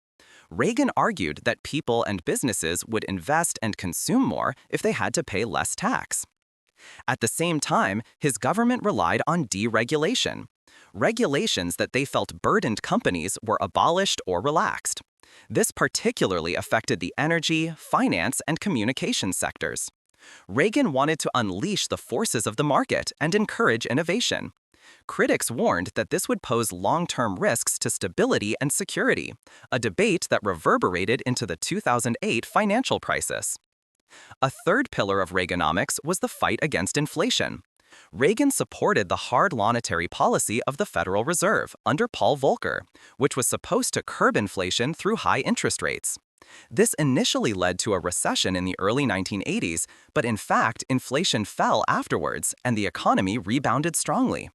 Reagan argued that people and businesses would invest and consume more if they had to pay less tax. At the same time, his government relied on deregulation. Regulations that they felt burdened companies were abolished or relaxed. This particularly affected the energy, finance, and communications sectors. Reagan wanted to unleash the forces of the market and encourage innovation. Critics warned that this would pose long-term risks to stability and security, a debate that reverberated into the 2008 financial crisis. A third pillar of Reaganomics was the fight against inflation. Reagan supported the hard monetary policy of the Federal Reserve under Paul Volcker, which was supposed to curb inflation through high interest rates. This initially led to a recession in the early 1980s, but in fact, inflation fell afterwards and the economy rebounded strongly.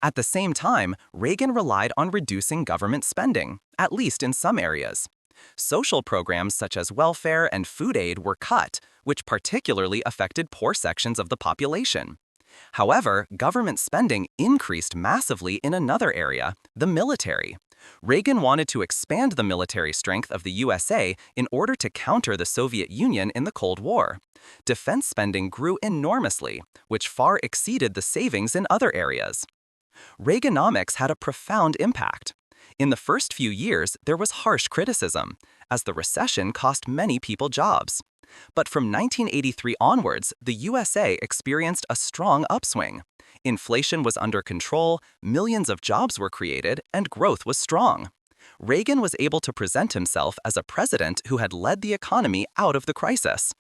At the same time, Reagan relied on reducing government spending, at least in some areas. Social programs such as welfare and food aid were cut, which particularly affected poor sections of the population. However, government spending increased massively in another area, the military. Reagan wanted to expand the military strength of the USA in order to counter the Soviet Union in the Cold War. Defense spending grew enormously, which far exceeded the savings in other areas. Reaganomics had a profound impact. In the first few years, there was harsh criticism, as the recession cost many people jobs. But from 1983 onwards, the USA experienced a strong upswing. Inflation was under control, millions of jobs were created, and growth was strong. Reagan was able to present himself as a president who had led the economy out of the crisis.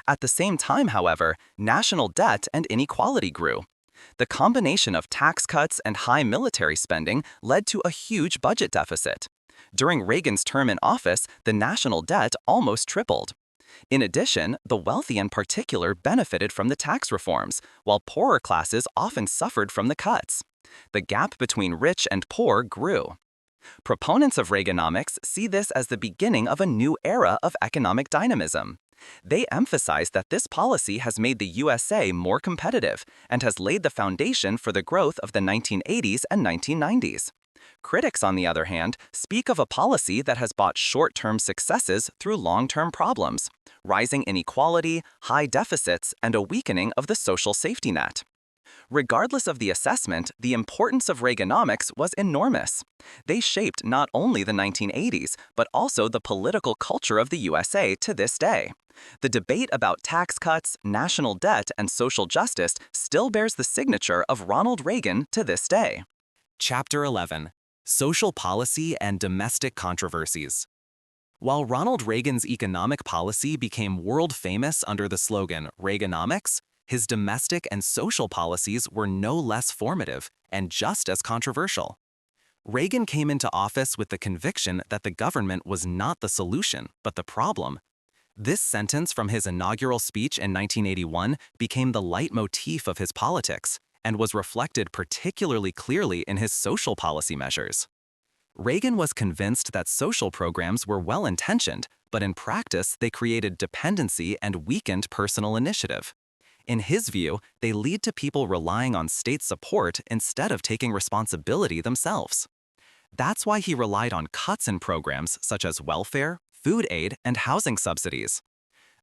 At the same time, however, national debt and inequality grew. The combination of tax cuts and high military spending led to a huge budget deficit. During Reagan's term in office, the national debt almost tripled. In addition, the wealthy in particular benefited from the tax reforms, while poorer classes often suffered from the cuts. The gap between rich and poor grew. Proponents of Reaganomics see this as the beginning of a new era of economic dynamism. They emphasize that this policy has made the USA more competitive and has laid the foundation for the growth of the 1980s and 1990s. Critics, on the other hand, speak of a policy that has bought short-term successes through long-term problems, rising inequality, high deficits, and a weakening of the social safety net. Regardless of the assessment, the importance of Reaganomics was enormous. They shaped not only the 1980s, but also the political culture of the USA to this day. The debate about tax cuts, national debt, and social justice still bears the signature of Ronald Reagan to this day. Chapter 11: Social Policy and Domestic Controversies. While Ronald Reagan's economic policy became world famous under the slogan Reaganomics, his domestic and social policies were no less formative and just as controversial. Reagan came into office with the conviction that the government was not the solution, but the problem. This sentence from his inaugural speech in 1981 became the leitmotif of his politics and was reflected particularly clearly in his social policy measures. Reagan was convinced that social programs were well-intentioned, but in practice they created dependency and weakened personal initiative. In his view, they lead to people relying on state support instead of taking responsibility themselves. That's why he relied on cuts in programs such as welfare, food aid, and housing subsidies.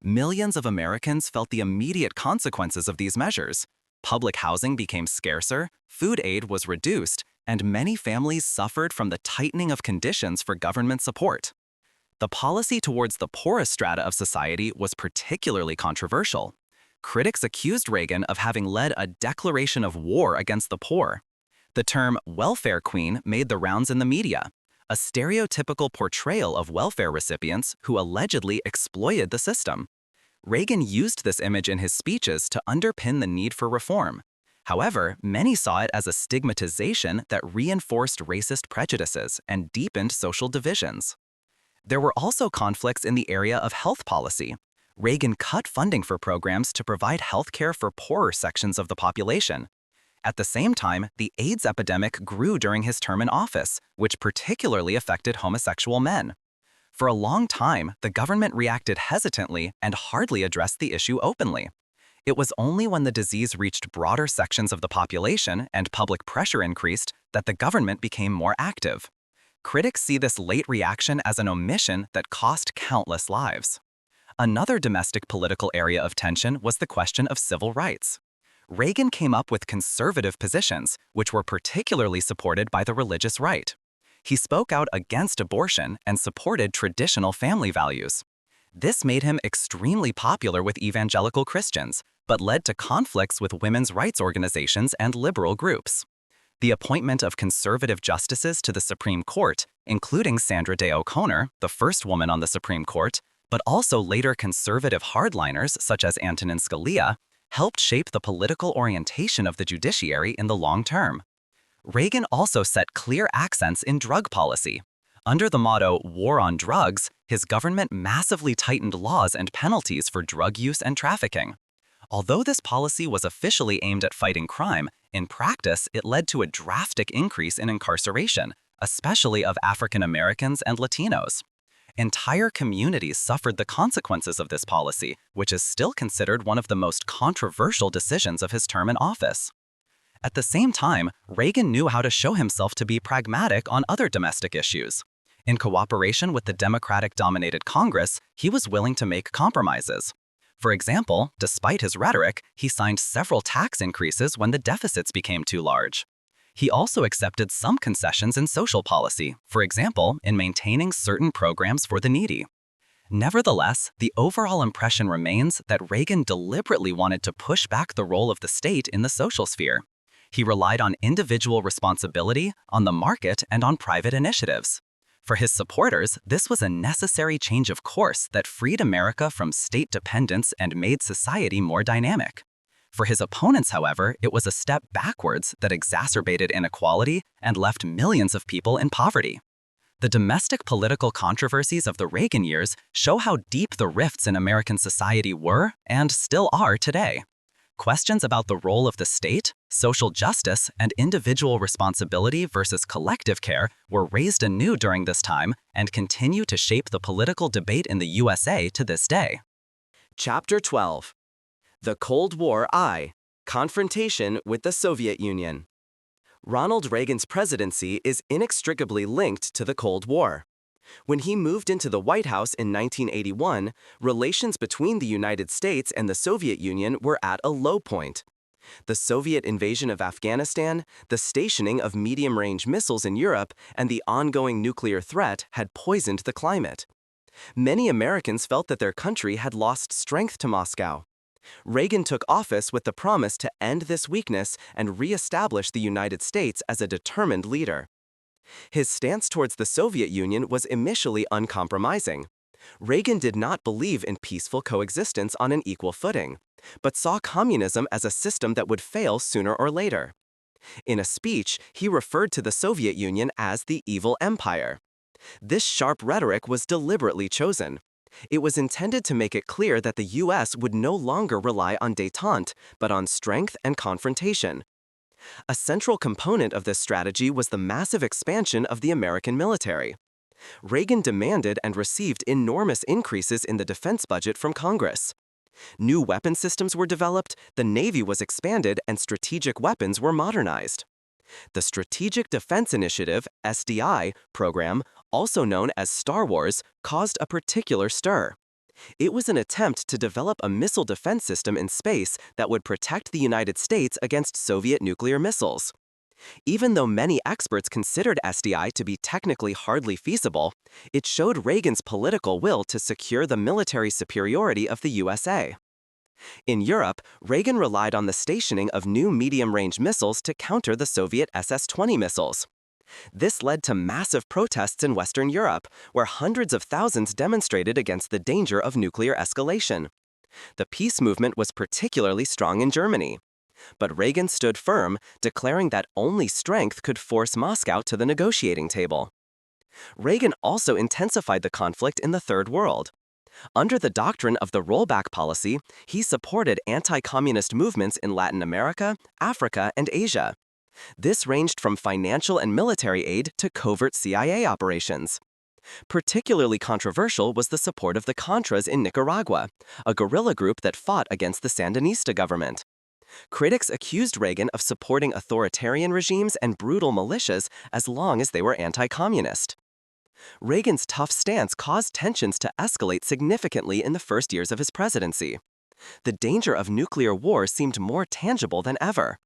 Millions of Americans felt the immediate consequences of these measures. Public housing became scarcer, food aid was reduced, and many families suffered from the tightening of conditions for government support. The policy towards the poorest strata of society was particularly controversial. Critics accused Reagan of having led a declaration of war against the poor. The term welfare queen made the rounds in the media, a stereotypical portrayal of welfare recipients who allegedly exploited the system. Reagan used this image in his speeches to underpin the need for reform. However, many saw it as a stigmatization that reinforced racist prejudices and deepened social divisions. There were also conflicts in the area of health policy. Reagan cut funding for programs to provide health care for poorer sections of the population. At the same time, the AIDS epidemic grew during his term in office, which particularly affected homosexual men. For a long time, the government reacted hesitantly and hardly addressed the issue openly. It was only when the disease reached broader sections of the population and public pressure increased that the government became more active. Critics see this late reaction as an omission that cost countless lives. Another domestic political area of tension was the question of civil rights. Reagan came up with conservative positions, which were particularly supported by the religious right. He spoke out against abortion and supported traditional family values. This made him extremely popular with evangelical Christians, but led to conflicts with women's rights organizations and liberal groups. The appointment of conservative justices to the Supreme Court, including Sandra Day O'Connor, the first woman on the Supreme Court, but also later conservative hardliners such as Antonin Scalia, helped shape the political orientation of the judiciary in the long term. Reagan also set clear accents in drug policy. Under the motto, "War on Drugs," his government massively tightened laws and penalties for drug use and trafficking. Although this policy was officially aimed at fighting crime, in practice it led to a drastic increase in incarceration, especially of African Americans and Latinos. Entire communities suffered the consequences of this policy, which is still considered one of the most controversial decisions of his term in office. At the same time, Reagan knew how to show himself to be pragmatic on other domestic issues. In cooperation with the Democratic-dominated Congress, he was willing to make compromises. For example, despite his rhetoric, he signed several tax increases when the deficits became too large. He also accepted some concessions in social policy, for example, in maintaining certain programs for the needy. Nevertheless, the overall impression remains that Reagan deliberately wanted to push back the role of the state in the social sphere. He relied on individual responsibility, on the market, and on private initiatives. For his supporters, this was a necessary change of course that freed America from state dependence and made society more dynamic. For his opponents, however, it was a step backwards that exacerbated inequality and left millions of people in poverty. The domestic political controversies of the Reagan years show how deep the rifts in American society were and still are today. Questions about the role of the state, social justice, and individual responsibility versus collective care were raised anew during this time and continue to shape the political debate in the USA to this day.
Chapter 12. The Cold War I. Confrontation with the Soviet Union. Ronald Reagan's presidency is inextricably linked to the Cold War. When he moved into the White House in 1981, relations between the United States and the Soviet Union were at a low point. The Soviet invasion of Afghanistan, the stationing of medium-range missiles in Europe, and the ongoing nuclear threat had poisoned the climate. Many Americans felt that their country had lost strength to Moscow. Reagan took office with the promise to end this weakness and re-establish the United States as a determined leader. His stance towards the Soviet Union was initially uncompromising. Reagan did not believe in peaceful coexistence on an equal footing, but saw communism as a system that would fail sooner or later. In a speech, he referred to the Soviet Union as the evil empire. This sharp rhetoric was deliberately chosen. It was intended to make it clear that the US would no longer rely on détente, but on strength and confrontation. A central component of this strategy was the massive expansion of the American military. Reagan demanded and received enormous increases in the defense budget from Congress. New weapon systems were developed, the Navy was expanded, and strategic weapons were modernized. The Strategic Defense Initiative (SDI) program, also known as Star Wars, caused a particular stir. It was an attempt to develop a missile defense system in space that would protect the United States against Soviet nuclear missiles. Even though many experts considered SDI to be technically hardly feasible, it showed Reagan's political will to secure the military superiority of the USA. In Europe, Reagan relied on the stationing of new medium-range missiles to counter the Soviet SS-20 missiles. This led to massive protests in Western Europe, where hundreds of thousands demonstrated against the danger of nuclear escalation. The peace movement was particularly strong in Germany. But Reagan stood firm, declaring that only strength could force Moscow to the negotiating table. Reagan also intensified the conflict in the Third World. Under the doctrine of the rollback policy, he supported anti-communist movements in Latin America, Africa, and Asia. This ranged from financial and military aid to covert CIA operations. Particularly controversial was the support of the Contras in Nicaragua, a guerrilla group that fought against the Sandinista government. Critics accused Reagan of supporting authoritarian regimes and brutal militias as long as they were anti-communist. Reagan's tough stance caused tensions to escalate significantly in the first years of his presidency. The danger of nuclear war seemed more tangible than ever.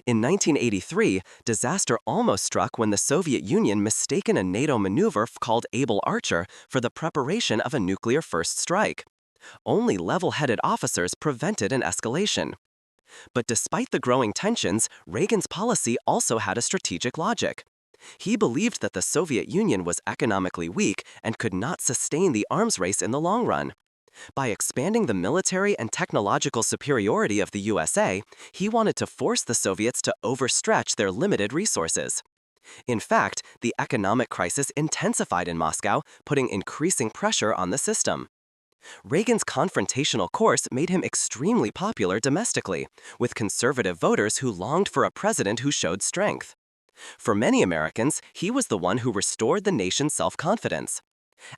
In 1983, disaster almost struck when the Soviet Union mistaken a NATO maneuver called Able Archer for the preparation of a nuclear first strike. Only level-headed officers prevented an escalation. But despite the growing tensions, Reagan's policy also had a strategic logic. He believed that the Soviet Union was economically weak and could not sustain the arms race in the long run. By expanding the military and technological superiority of the USA, he wanted to force the Soviets to overstretch their limited resources. In fact, the economic crisis intensified in Moscow, putting increasing pressure on the system. Reagan's confrontational course made him extremely popular domestically, with conservative voters who longed for a president who showed strength. For many Americans, he was the one who restored the nation's self-confidence.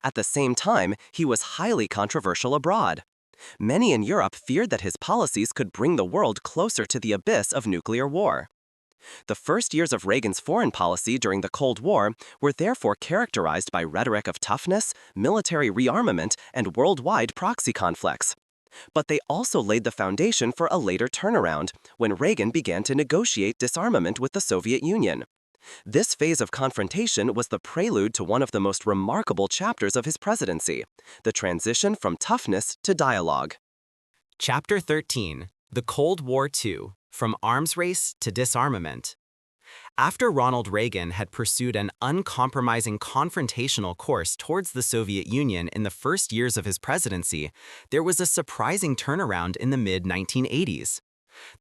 At the same time, he was highly controversial abroad. Many in Europe feared that his policies could bring the world closer to the abyss of nuclear war. The first years of Reagan's foreign policy during the Cold War were therefore characterized by rhetoric of toughness, military rearmament, and worldwide proxy conflicts. But they also laid the foundation for a later turnaround, when Reagan began to negotiate disarmament with the Soviet Union. This phase of confrontation was the prelude to one of the most remarkable chapters of his presidency, the transition from toughness to dialogue.
Chapter 13: The Cold War II, From Arms Race to Disarmament. After Ronald Reagan had pursued an uncompromising confrontational course towards the Soviet Union in the first years of his presidency, there was a surprising turnaround in the mid-1980s.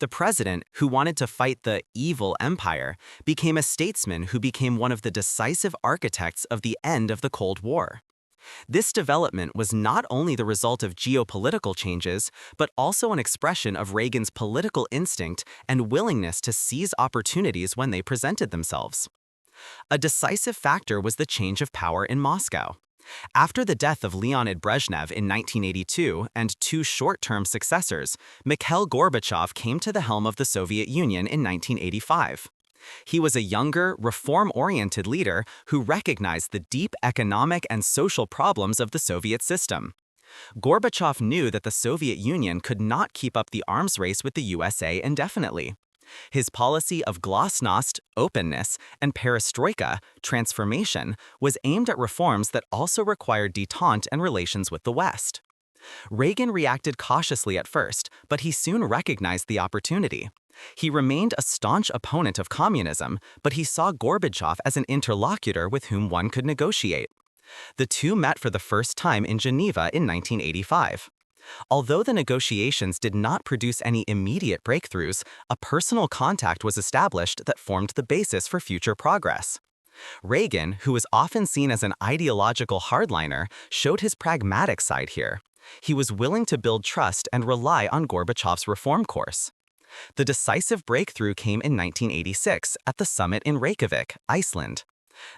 The president, who wanted to fight the evil empire, became a statesman who became one of the decisive architects of the end of the Cold War. This development was not only the result of geopolitical changes, but also an expression of Reagan's political instinct and willingness to seize opportunities when they presented themselves. A decisive factor was the change of power in Moscow. After the death of Leonid Brezhnev in 1982 and two short-term successors, Mikhail Gorbachev came to the helm of the Soviet Union in 1985. He was a younger, reform-oriented leader who recognized the deep economic and social problems of the Soviet system. Gorbachev knew that the Soviet Union could not keep up the arms race with the USA indefinitely. His policy of glasnost, openness, and perestroika, transformation, was aimed at reforms that also required détente and relations with the West. Reagan reacted cautiously at first, but he soon recognized the opportunity. He remained a staunch opponent of communism, but he saw Gorbachev as an interlocutor with whom one could negotiate. The two met for the first time in Geneva in 1985.
Although the negotiations did not produce any immediate breakthroughs, a personal contact was established that formed the basis for future progress. Reagan, who was often seen as an ideological hardliner, showed his pragmatic side here. He was willing to build trust and rely on Gorbachev's reform course. The decisive breakthrough came in 1986 at the summit in Reykjavik, Iceland.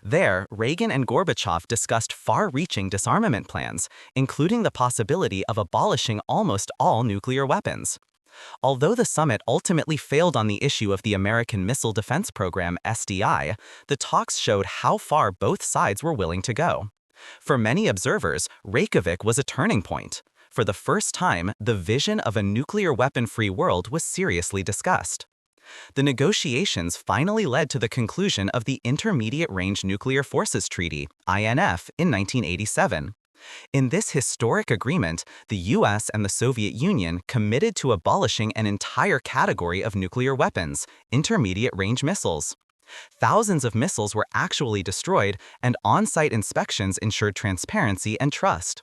There, Reagan and Gorbachev discussed far-reaching disarmament plans, including the possibility of abolishing almost all nuclear weapons. Although the summit ultimately failed on the issue of the American Missile Defense Program (SDI), the talks showed how far both sides were willing to go. For many observers, Reykjavik was a turning point. For the first time, the vision of a nuclear weapon-free world was seriously discussed. The negotiations finally led to the conclusion of the Intermediate Range Nuclear Forces Treaty (INF) in 1987. In this historic agreement, the US and the Soviet Union committed to abolishing an entire category of nuclear weapons, intermediate-range missiles. Thousands of missiles were actually destroyed, and on-site inspections ensured transparency and trust.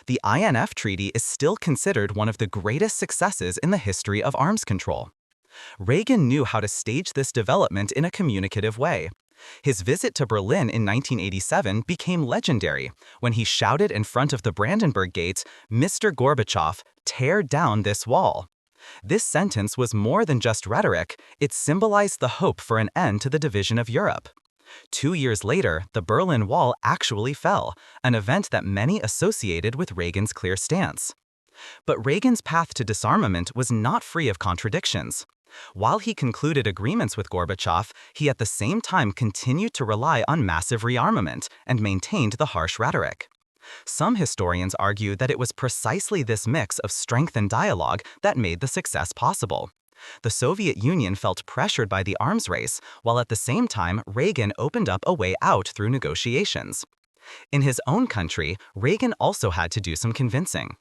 The INF Treaty is still considered one of the greatest successes in the history of arms control. Reagan knew how to stage this development in a communicative way. His visit to Berlin in 1987 became legendary when he shouted in front of the Brandenburg Gate, "Mr. Gorbachev, tear down this wall." This sentence was more than just rhetoric, it symbolized the hope for an end to the division of Europe. 2 years later, the Berlin Wall actually fell, an event that many associated with Reagan's clear stance. But Reagan's path to disarmament was not free of contradictions. While he concluded agreements with Gorbachev, he at the same time continued to rely on massive rearmament and maintained the harsh rhetoric. Some historians argue that it was precisely this mix of strength and dialogue that made the success possible. The Soviet Union felt pressured by the arms race, while at the same time Reagan opened up a way out through negotiations. In his own country, Reagan also had to do some convincing.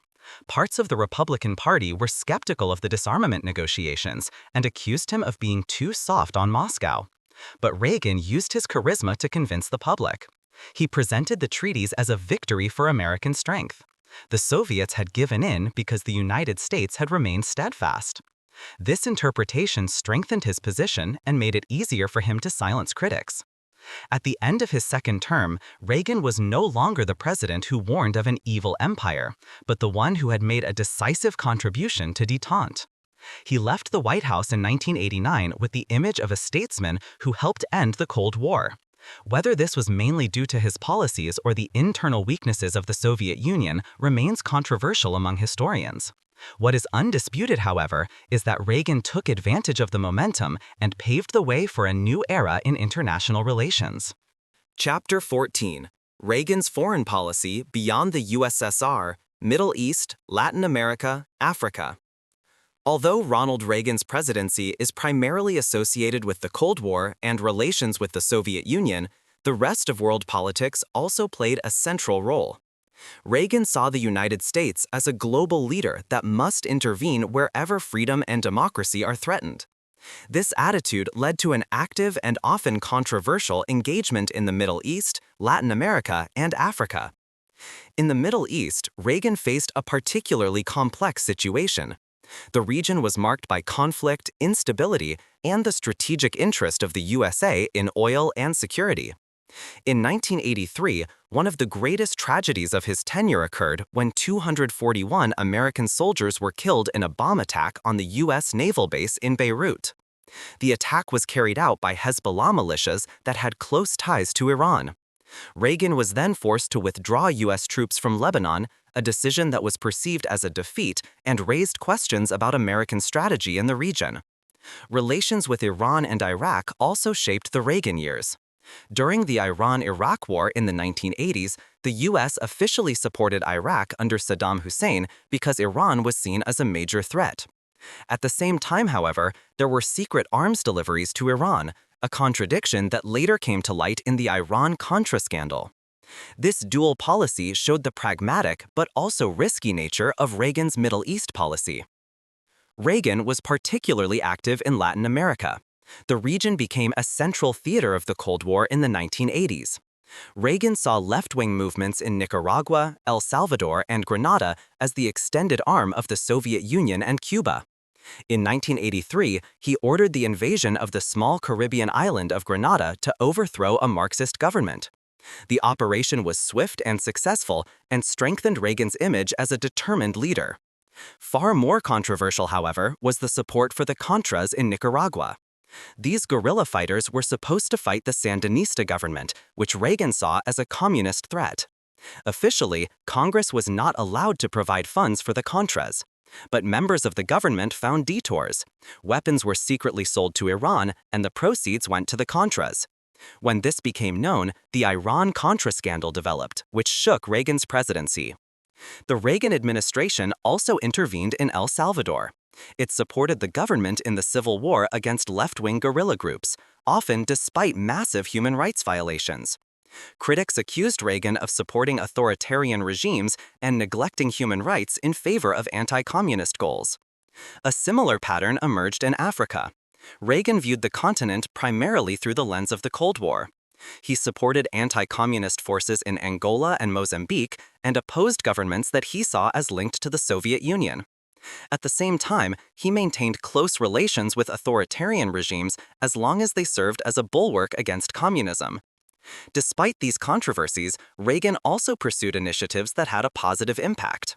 Parts of the Republican Party were skeptical of the disarmament negotiations and accused him of being too soft on Moscow. But Reagan used his charisma to convince the public. He presented the treaties as a victory for American strength. The Soviets had given in because the United States had remained steadfast. This interpretation strengthened his position and made it easier for him to silence critics. At the end of his second term, Reagan was no longer the president who warned of an evil empire, but the one who had made a decisive contribution to détente. He left the White House in 1989 with the image of a statesman who helped end the Cold War. Whether this was mainly due to his policies or the internal weaknesses of the Soviet Union remains controversial among historians. What is undisputed, however, is that Reagan took advantage of the momentum and paved the way for a new era in international relations.
Chapter 14. Reagan's Foreign Policy Beyond the USSR, Middle East, Latin America, Africa. Although Ronald Reagan's presidency is primarily associated with the Cold War and relations with the Soviet Union, the rest of world politics also played a central role. Reagan saw the United States as a global leader that must intervene wherever freedom and democracy are threatened. This attitude led to an active and often controversial engagement in the Middle East, Latin America, and Africa. In the Middle East, Reagan faced a particularly complex situation. The region was marked by conflict, instability, and the strategic interest of the USA in oil and security. In 1983, one of the greatest tragedies of his tenure occurred when 241 American soldiers were killed in a bomb attack on the U.S. naval base in Beirut. The attack was carried out by Hezbollah militias that had close ties to Iran. Reagan was then forced to withdraw U.S. troops from Lebanon, a decision that was perceived as a defeat and raised questions about American strategy in the region. Relations with Iran and Iraq also shaped the Reagan years. During the Iran-Iraq War in the 1980s, the U.S. officially supported Iraq under Saddam Hussein because Iran was seen as a major threat. At the same time, however, there were secret arms deliveries to Iran, a contradiction that later came to light in the Iran-Contra scandal. This dual policy showed the pragmatic but also risky nature of Reagan's Middle East policy. Reagan was particularly active in Latin America. The region became a central theater of the Cold War in the 1980s. Reagan saw left-wing movements in Nicaragua, El Salvador, and Grenada as the extended arm of the Soviet Union and Cuba. In 1983, he ordered the invasion of the small Caribbean island of Grenada to overthrow a Marxist government. The operation was swift and successful and strengthened Reagan's image as a determined leader. Far more controversial, however, was the support for the Contras in Nicaragua. These guerrilla fighters were supposed to fight the Sandinista government, which Reagan saw as a communist threat. Officially, Congress was not allowed to provide funds for the Contras. But members of the government found detours. Weapons were secretly sold to Iran, and the proceeds went to the Contras. When this became known, the Iran-Contra scandal developed, which shook Reagan's presidency. The Reagan administration also intervened in El Salvador. It supported the government in the civil war against left-wing guerrilla groups, often despite massive human rights violations. Critics accused Reagan of supporting authoritarian regimes and neglecting human rights in favor of anti-communist goals. A similar pattern emerged in Africa. Reagan viewed the continent primarily through the lens of the Cold War. He supported anti-communist forces in Angola and Mozambique and opposed governments that he saw as linked to the Soviet Union. At the same time, he maintained close relations with authoritarian regimes as long as they served as a bulwark against communism. Despite these controversies, Reagan also pursued initiatives that had a positive impact.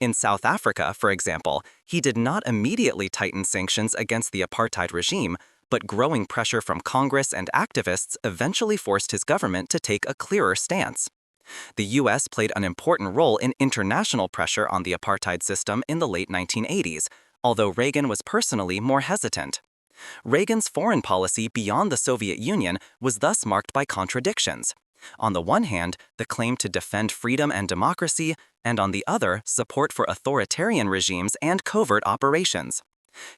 In South Africa, for example, he did not immediately tighten sanctions against the apartheid regime, but growing pressure from Congress and activists eventually forced his government to take a clearer stance. The U.S. played an important role in international pressure on the apartheid system in the late 1980s, although Reagan was personally more hesitant. Reagan's foreign policy beyond the Soviet Union was thus marked by contradictions. On the one hand, the claim to defend freedom and democracy, and on the other, support for authoritarian regimes and covert operations.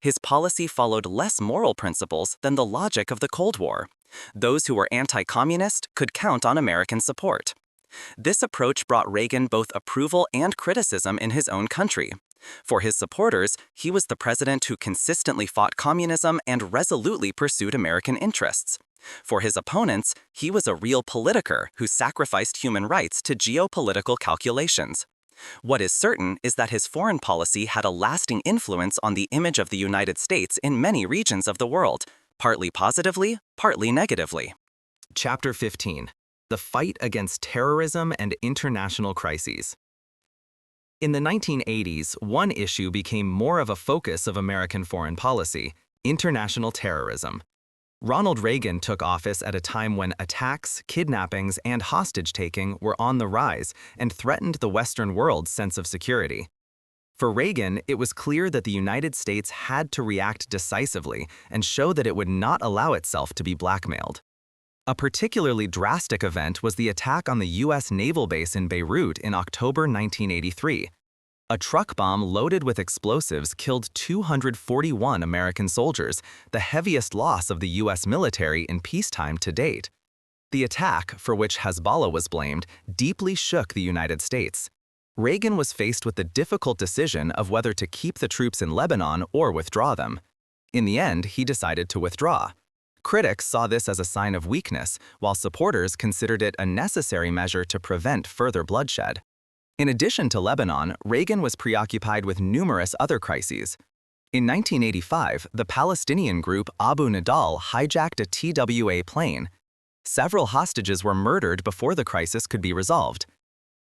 His policy followed less moral principles than the logic of the Cold War. Those who were anti-communist could count on American support. This approach brought Reagan both approval and criticism in his own country. For his supporters, he was the president who consistently fought communism and resolutely pursued American interests. For his opponents, he was a real politiker who sacrificed human rights to geopolitical calculations. What is certain is that his foreign policy had a lasting influence on the image of the United States in many regions of the world, partly positively, partly negatively.
Chapter 15. The Fight Against Terrorism and International Crises. In the 1980s, one issue became more of a focus of American foreign policy: international terrorism. Ronald Reagan took office at a time when attacks, kidnappings, and hostage-taking were on the rise and threatened the Western world's sense of security. For Reagan, it was clear that the United States had to react decisively and show that it would not allow itself to be blackmailed. A particularly drastic event was the attack on the U.S. naval base in Beirut in October 1983. A truck bomb loaded with explosives killed 241 American soldiers, the heaviest loss of the U.S. military in peacetime to date. The attack, for which Hezbollah was blamed, deeply shook the United States. Reagan was faced with the difficult decision of whether to keep the troops in Lebanon or withdraw them. In the end, he decided to withdraw. Critics saw this as a sign of weakness, while supporters considered it a necessary measure to prevent further bloodshed. In addition to Lebanon, Reagan was preoccupied with numerous other crises. In 1985, the Palestinian group Abu Nidal hijacked a TWA plane. Several hostages were murdered before the crisis could be resolved.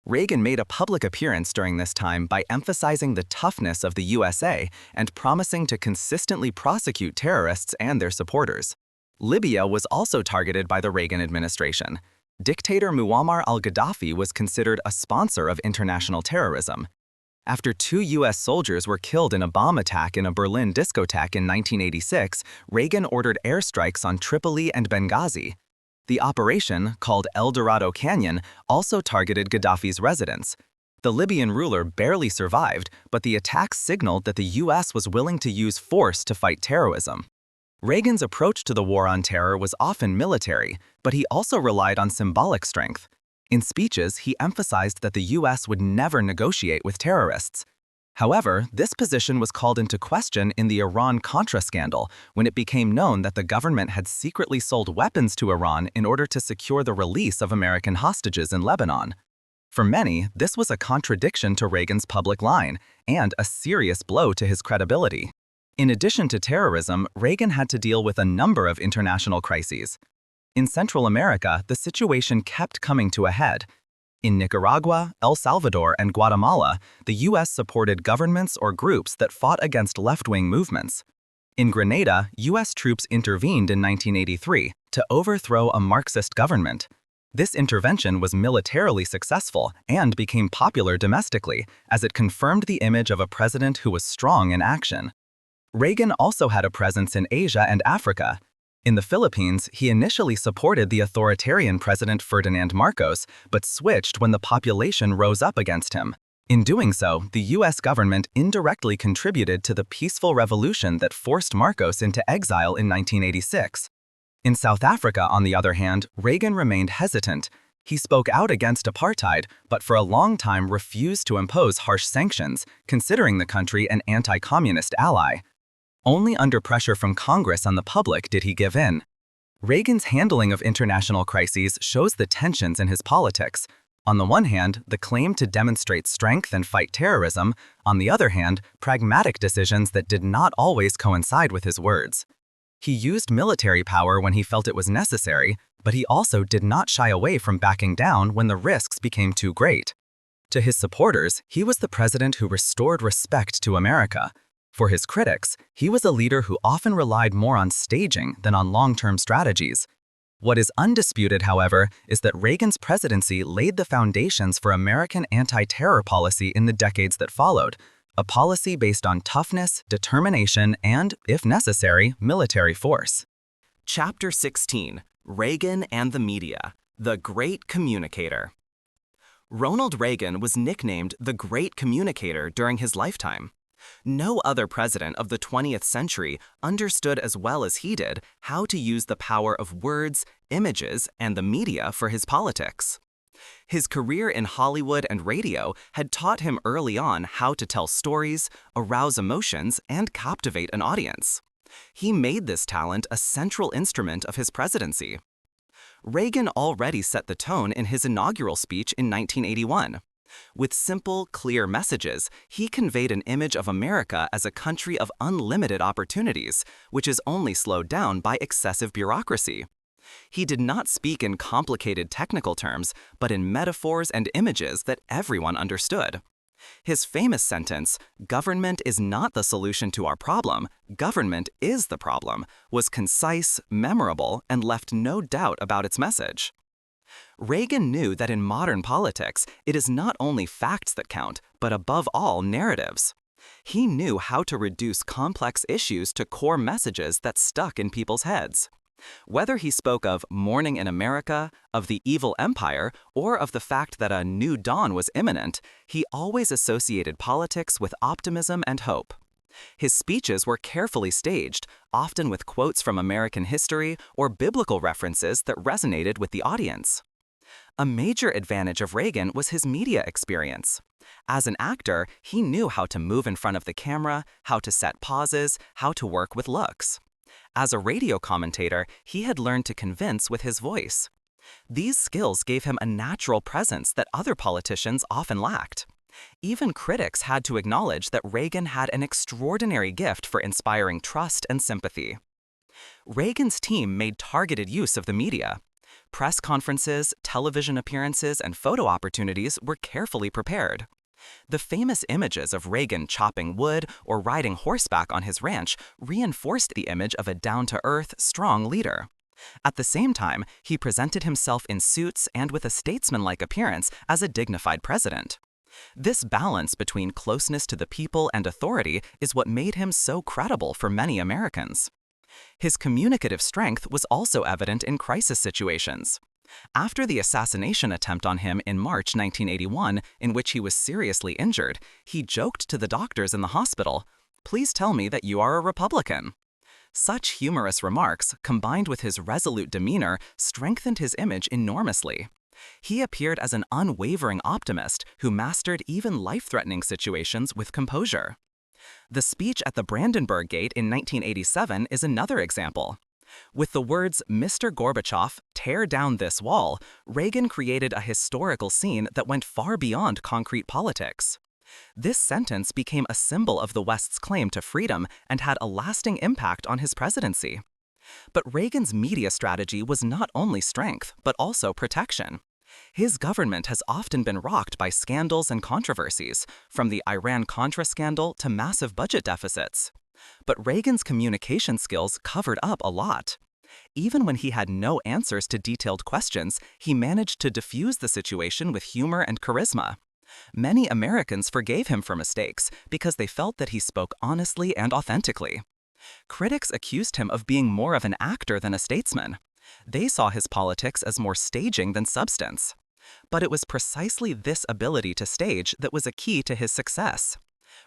Reagan made a public appearance during this time by emphasizing the toughness of the USA and promising to consistently prosecute terrorists and their supporters. Libya was also targeted by the Reagan administration. Dictator Muammar al-Gaddafi was considered a sponsor of international terrorism. After 2 U.S. soldiers were killed in a bomb attack in a Berlin discotheque in 1986, Reagan ordered airstrikes on Tripoli and Benghazi. The operation, called El Dorado Canyon, also targeted Gaddafi's residence. The Libyan ruler barely survived, but the attacks signaled that the U.S. was willing to use force to fight terrorism. Reagan's approach to the war on terror was often military, but he also relied on symbolic strength. In speeches, he emphasized that the U.S. would never negotiate with terrorists.
However, this position was called into question in the Iran-Contra scandal when it became known that the government had secretly sold weapons to Iran in order to secure the release of American hostages in Lebanon. For many, this was a contradiction to Reagan's public line and a serious blow to his credibility. In addition to terrorism, Reagan had to deal with a number of international crises. In Central America, the situation kept coming to a head. In Nicaragua, El Salvador, and Guatemala, the U.S. supported governments or groups that fought against left-wing movements. In Grenada, U.S. troops intervened in 1983 to overthrow a Marxist government. This intervention was militarily successful and became popular domestically, as it confirmed the image of a president who was strong in action. Reagan also had a presence in Asia and Africa. In the Philippines, he initially supported the authoritarian President Ferdinand Marcos, but switched when the population rose up against him. In doing so, the U.S. government indirectly contributed to the peaceful revolution that forced Marcos into exile in 1986. In South Africa, on the other hand, Reagan remained hesitant. He spoke out against apartheid, but for a long time refused to impose harsh sanctions, considering the country an anti-communist ally. Only under pressure from Congress and the public did he give in. Reagan's handling of international crises shows the tensions in his politics. On the one hand, the claim to demonstrate strength and fight terrorism. On the other hand, pragmatic decisions that did not always coincide with his words. He used military power when he felt it was necessary, but he also did not shy away from backing down when the risks became too great. To his supporters, he was the president who restored respect to America. For his critics, he was a leader who often relied more on staging than on long-term strategies. What is undisputed, however, is that Reagan's presidency laid the foundations for American anti-terror policy in the decades that followed, a policy based on toughness, determination, and, if necessary, military force.
Chapter 16: Reagan and the Media, the Great Communicator. Ronald Reagan was nicknamed the Great Communicator during his lifetime. No other president of the 20th century understood as well as he did how to use the power of words, images, and the media for his politics. His career in Hollywood and radio had taught him early on how to tell stories, arouse emotions, and captivate an audience. He made this talent a central instrument of his presidency. Reagan already set the tone in his inaugural speech in 1981. With simple, clear messages, he conveyed an image of America as a country of unlimited opportunities, which is only slowed down by excessive bureaucracy. He did not speak in complicated technical terms, but in metaphors and images that everyone understood. His famous sentence, "Government is not the solution to our problem, government is the problem," was concise, memorable, and left no doubt about its message. Reagan knew that in modern politics, it is not only facts that count, but above all, narratives. He knew how to reduce complex issues to core messages that stuck in people's heads. Whether he spoke of morning in America, of the evil empire, or of the fact that a new dawn was imminent, he always associated politics with optimism and hope. His speeches were carefully staged, often with quotes from American history or biblical references that resonated with the audience. A major advantage of Reagan was his media experience. As an actor, he knew how to move in front of the camera, how to set pauses, how to work with looks. As a radio commentator, he had learned to convince with his voice. These skills gave him a natural presence that other politicians often lacked. Even critics had to acknowledge that Reagan had an extraordinary gift for inspiring trust and sympathy. Reagan's team made targeted use of the media. Press conferences, television appearances, and photo opportunities were carefully prepared. The famous images of Reagan chopping wood or riding horseback on his ranch reinforced the image of a down-to-earth, strong leader. At the same time, he presented himself in suits and with a statesman-like appearance as a dignified president. This balance between closeness to the people and authority is what made him so credible for many Americans. His communicative strength was also evident in crisis situations. After the assassination attempt on him in March 1981, in which he was seriously injured, he joked to the doctors in the hospital, "Please tell me that you are a Republican." Such humorous remarks, combined with his resolute demeanor, strengthened his image enormously.
He appeared as an unwavering optimist who mastered even life-threatening situations with composure. The speech at the Brandenburg Gate in 1987 is another example. With the words, "Mr. Gorbachev, tear down this wall," Reagan created a historical scene that went far beyond concrete politics. This sentence became a symbol of the West's claim to freedom and had a lasting impact on his presidency. But Reagan's media strategy was not only strength, but also protection. His government has often been rocked by scandals and controversies, from the Iran-Contra scandal to massive budget deficits. But Reagan's communication skills covered up a lot. Even when he had no answers to detailed questions, he managed to diffuse the situation with humor and charisma. Many Americans forgave him for mistakes because they felt that he spoke honestly and authentically. Critics accused him of being more of an actor than a statesman. They saw his politics as more staging than substance. But it was precisely this ability to stage that was a key to his success.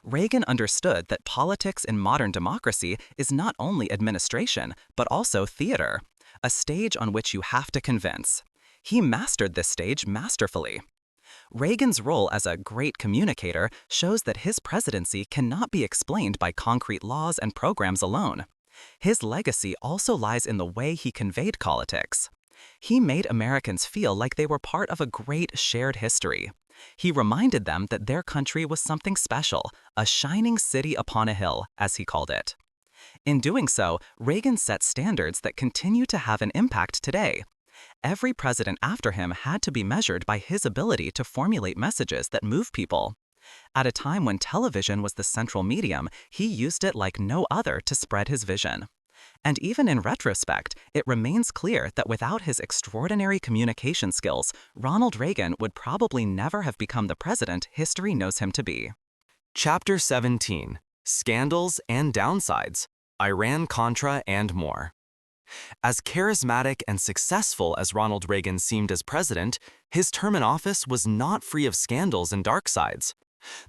Reagan understood that politics in modern democracy is not only administration, but also theater, a stage on which you have to convince. He mastered this stage masterfully. Reagan's role as a great communicator shows that his presidency cannot be explained by concrete laws and programs alone. His legacy also lies in the way he conveyed politics. He made Americans feel like they were part of a great shared history. He reminded them that their country was something special, a shining city upon a hill, as he called it. In doing so, Reagan set standards that continue to have an impact today. Every president after him had to be measured by his ability to formulate messages that move people. At a time when television was the central medium, he used it like no other to spread his vision. And even in retrospect, it remains clear that without his extraordinary communication skills, Ronald Reagan would probably never have become the president history knows him to be.
Chapter 17: Scandals and Downsides, Iran-Contra and more. As charismatic and successful as Ronald Reagan seemed as president, his term in office was not free of scandals and dark sides.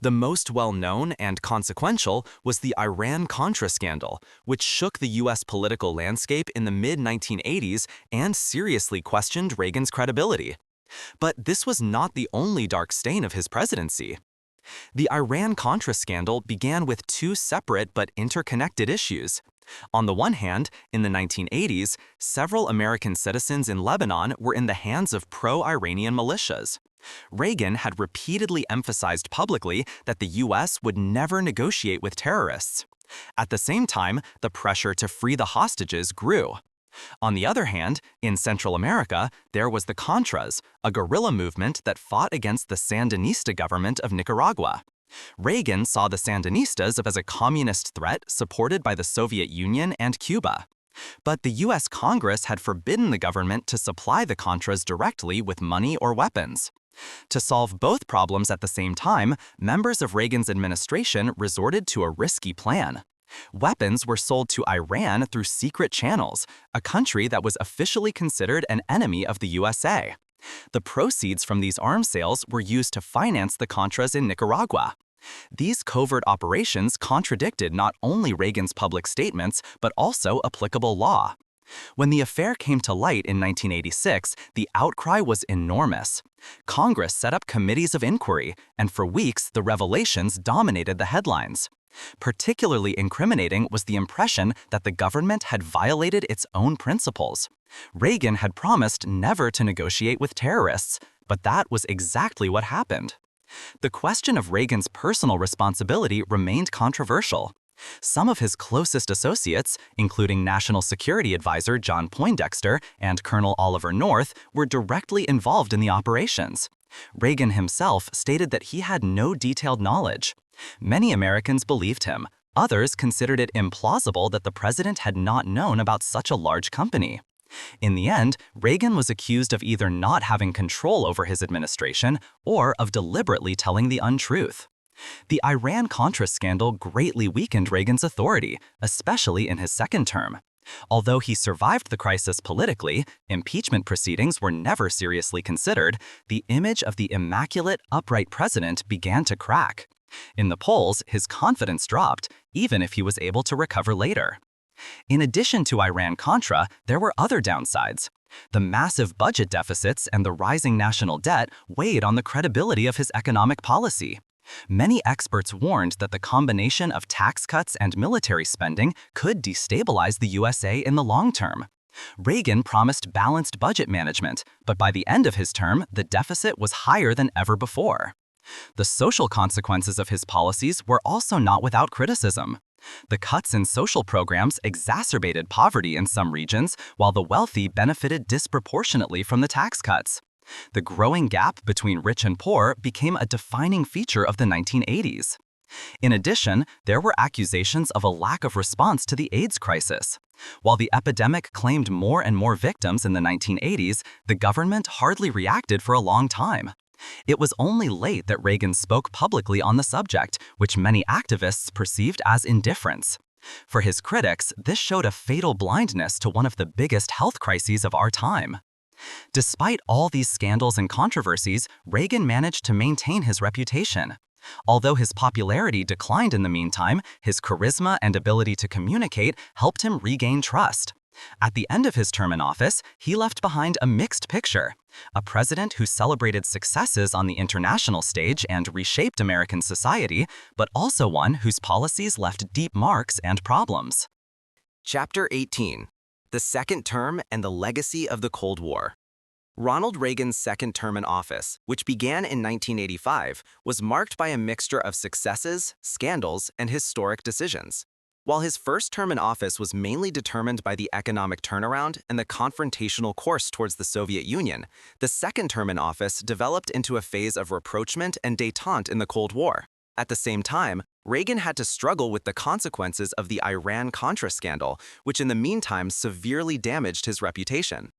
The most well-known and consequential was the Iran-Contra scandal, which shook the U.S. political landscape in the mid-1980s and seriously questioned Reagan's credibility. But this was not the only dark stain of his presidency. The Iran-Contra scandal began with two separate but interconnected issues. On the one hand, in the 1980s, several American citizens in Lebanon were in the hands of pro-Iranian militias. Reagan had repeatedly emphasized publicly that the U.S. would never negotiate with terrorists. At the same time, the pressure to free the hostages grew. On the other hand, in Central America, there was the Contras, a guerrilla movement that fought against the Sandinista government of Nicaragua. Reagan saw the Sandinistas as a communist threat supported by the Soviet Union and Cuba. But the U.S. Congress had forbidden the government to supply the Contras directly with money or weapons. To solve both problems at the same time, members of Reagan's administration resorted to a risky plan. Weapons were sold to Iran through secret channels, a country that was officially considered an enemy of the USA. The proceeds from these arms sales were used to finance the Contras in Nicaragua. These covert operations contradicted not only Reagan's public statements, but also applicable law. When the affair came to light in 1986, the outcry was enormous. Congress set up committees of inquiry, and for weeks the revelations dominated the headlines. Particularly incriminating was the impression that the government had violated its own principles. Reagan had promised never to negotiate with terrorists, but that was exactly what happened. The question of Reagan's personal responsibility remained controversial. Some of his closest associates, including National Security Advisor John Poindexter and Colonel Oliver North, were directly involved in the operations. Reagan himself stated that he had no detailed knowledge. Many Americans believed him. Others considered it implausible that the president had not known about such a large company. In the end, Reagan was accused of either not having control over his administration or of deliberately telling the untruth. The Iran-Contra scandal greatly weakened Reagan's authority, especially in his second term. Although he survived the crisis politically, impeachment proceedings were never seriously considered, the image of the immaculate, upright president began to crack. In the polls, his confidence dropped, even if he was able to recover later. In addition to Iran-Contra, there were other downsides.
The massive budget deficits and the rising national debt weighed on the credibility of his economic policy. Many experts warned that the combination of tax cuts and military spending could destabilize the USA in the long term. Reagan promised balanced budget management, but by the end of his term, the deficit was higher than ever before. The social consequences of his policies were also not without criticism. The cuts in social programs exacerbated poverty in some regions, while the wealthy benefited disproportionately from the tax cuts. The growing gap between rich and poor became a defining feature of the 1980s. In addition, there were accusations of a lack of response to the AIDS crisis. While the epidemic claimed more and more victims in the 1980s, the government hardly reacted for a long time. It was only late that Reagan spoke publicly on the subject, which many activists perceived as indifference. For his critics, this showed a fatal blindness to one of the biggest health crises of our time. Despite all these scandals and controversies, Reagan managed to maintain his reputation. Although his popularity declined in the meantime, his charisma and ability to communicate helped him regain trust. At the end of his term in office, he left behind a mixed picture: a president who celebrated successes on the international stage and reshaped American society, but also one whose policies left deep marks and problems.
Chapter 18: The Second Term and the Legacy of the Cold War. Ronald Reagan's second term in office, which began in 1985, was marked by a mixture of successes, scandals, and historic decisions. While his first term in office was mainly determined by the economic turnaround and the confrontational course towards the Soviet Union, the second term in office developed into a phase of rapprochement and détente in the Cold War. At the same time, Reagan had to struggle with the consequences of the Iran-Contra scandal, which in the meantime severely damaged his reputation.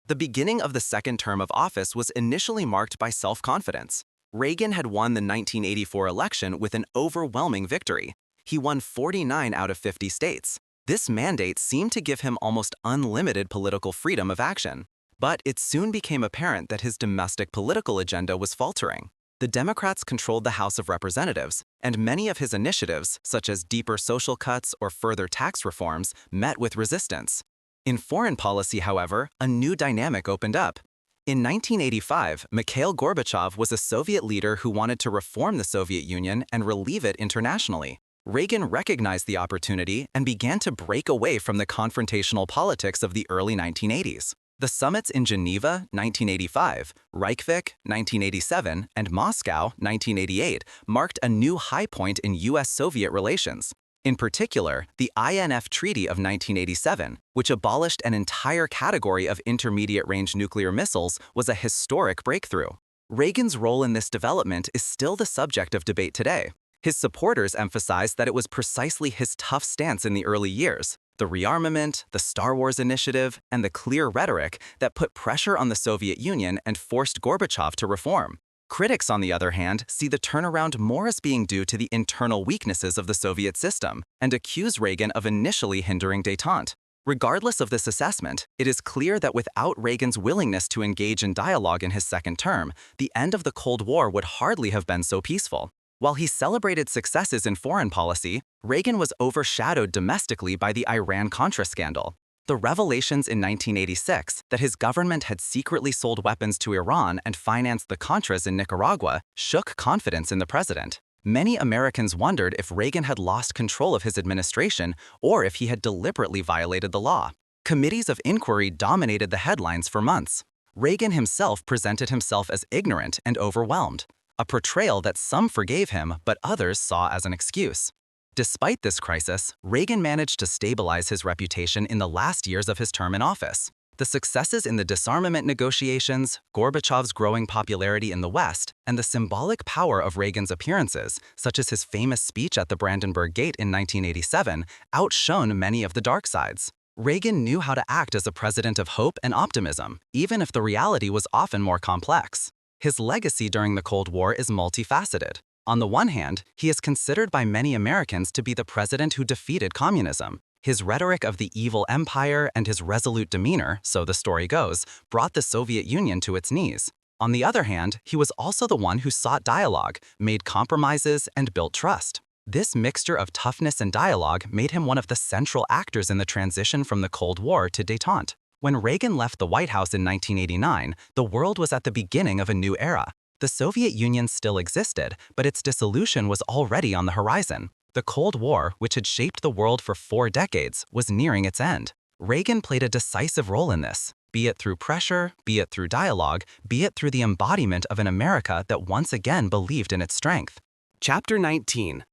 The beginning of the second term of office was initially marked by self-confidence. Reagan had won the 1984 election with an overwhelming victory. He won 49 out of 50 states. This mandate seemed to give him almost unlimited political freedom of action. But it soon became apparent that his domestic political agenda was faltering. The Democrats controlled the House of Representatives, and many of his initiatives, such as deeper social cuts or further tax reforms, met with resistance. In foreign policy, however, a new dynamic opened up. In 1985, Mikhail Gorbachev was a Soviet leader who wanted to reform the Soviet Union and relieve it internationally. Reagan recognized the opportunity and began to break away from the confrontational politics of the early 1980s. The summits in Geneva, 1985, Reykjavik, 1987, and Moscow, 1988, marked a new high point in U.S.-Soviet relations. In particular, the INF Treaty of 1987, which abolished an entire category of intermediate-range nuclear missiles, was a historic breakthrough. Reagan's role in this development is still the subject of debate today. His supporters emphasized that it was precisely his tough stance in the early years, the rearmament, the Star Wars initiative, and the clear rhetoric that put pressure on the Soviet Union and forced Gorbachev to reform. Critics, on the other hand, see the turnaround more as being due to the internal weaknesses of the Soviet system and accuse Reagan of initially hindering détente. Regardless of this assessment, it is clear that without Reagan's willingness to engage in dialogue in his second term, the end of the Cold War would hardly have been so peaceful. While he celebrated successes in foreign policy, Reagan was overshadowed domestically by the Iran-Contra scandal. The revelations in 1986 that his government had secretly sold weapons to Iran and financed the Contras in Nicaragua shook confidence in the president. Many Americans wondered if Reagan had lost control of his administration or if he had deliberately violated the law. Committees of inquiry dominated the headlines for months. Reagan himself presented himself as ignorant and overwhelmed, a portrayal that some forgave him but others saw as an excuse. Despite this crisis, Reagan managed to stabilize his reputation in the last years of his term in office. The successes in the disarmament negotiations, Gorbachev's growing popularity in the West, and the symbolic power of Reagan's appearances, such as his famous speech at the Brandenburg Gate in 1987, outshone many of the dark sides. Reagan knew how to act as a president of hope and optimism, even if the reality was often more complex. His legacy during the Cold War is multifaceted. On the one hand, he is considered by many Americans to be the president who defeated communism. His rhetoric of the evil empire and his resolute demeanor, so the story goes, brought the Soviet Union to its knees. On the other hand, he was also the one who sought dialogue, made compromises, and built trust. This mixture of toughness and dialogue made him one of the central actors in the transition from the Cold War to détente.
When Reagan left the White House in 1989, the world was at the beginning of a new era. The Soviet Union still existed, but its dissolution was already on the horizon. The Cold War, which had shaped the world for 4 decades, was nearing its end. Reagan played a decisive role in this, be it through pressure, be it through dialogue, be it through the embodiment of an America that once again believed in its strength.
Chapter 19.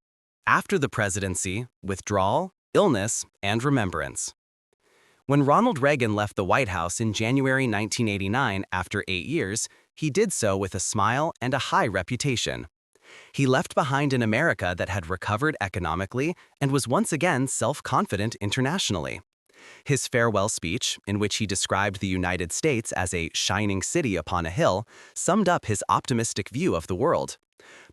After the presidency, withdrawal, illness, and remembrance. When Ronald Reagan left the White House in January 1989 after 8 years, he did so with a smile and a high reputation. He left behind an America that had recovered economically and was once again self-confident internationally. His farewell speech, in which he described the United States as a shining city upon a hill, summed up his optimistic view of the world.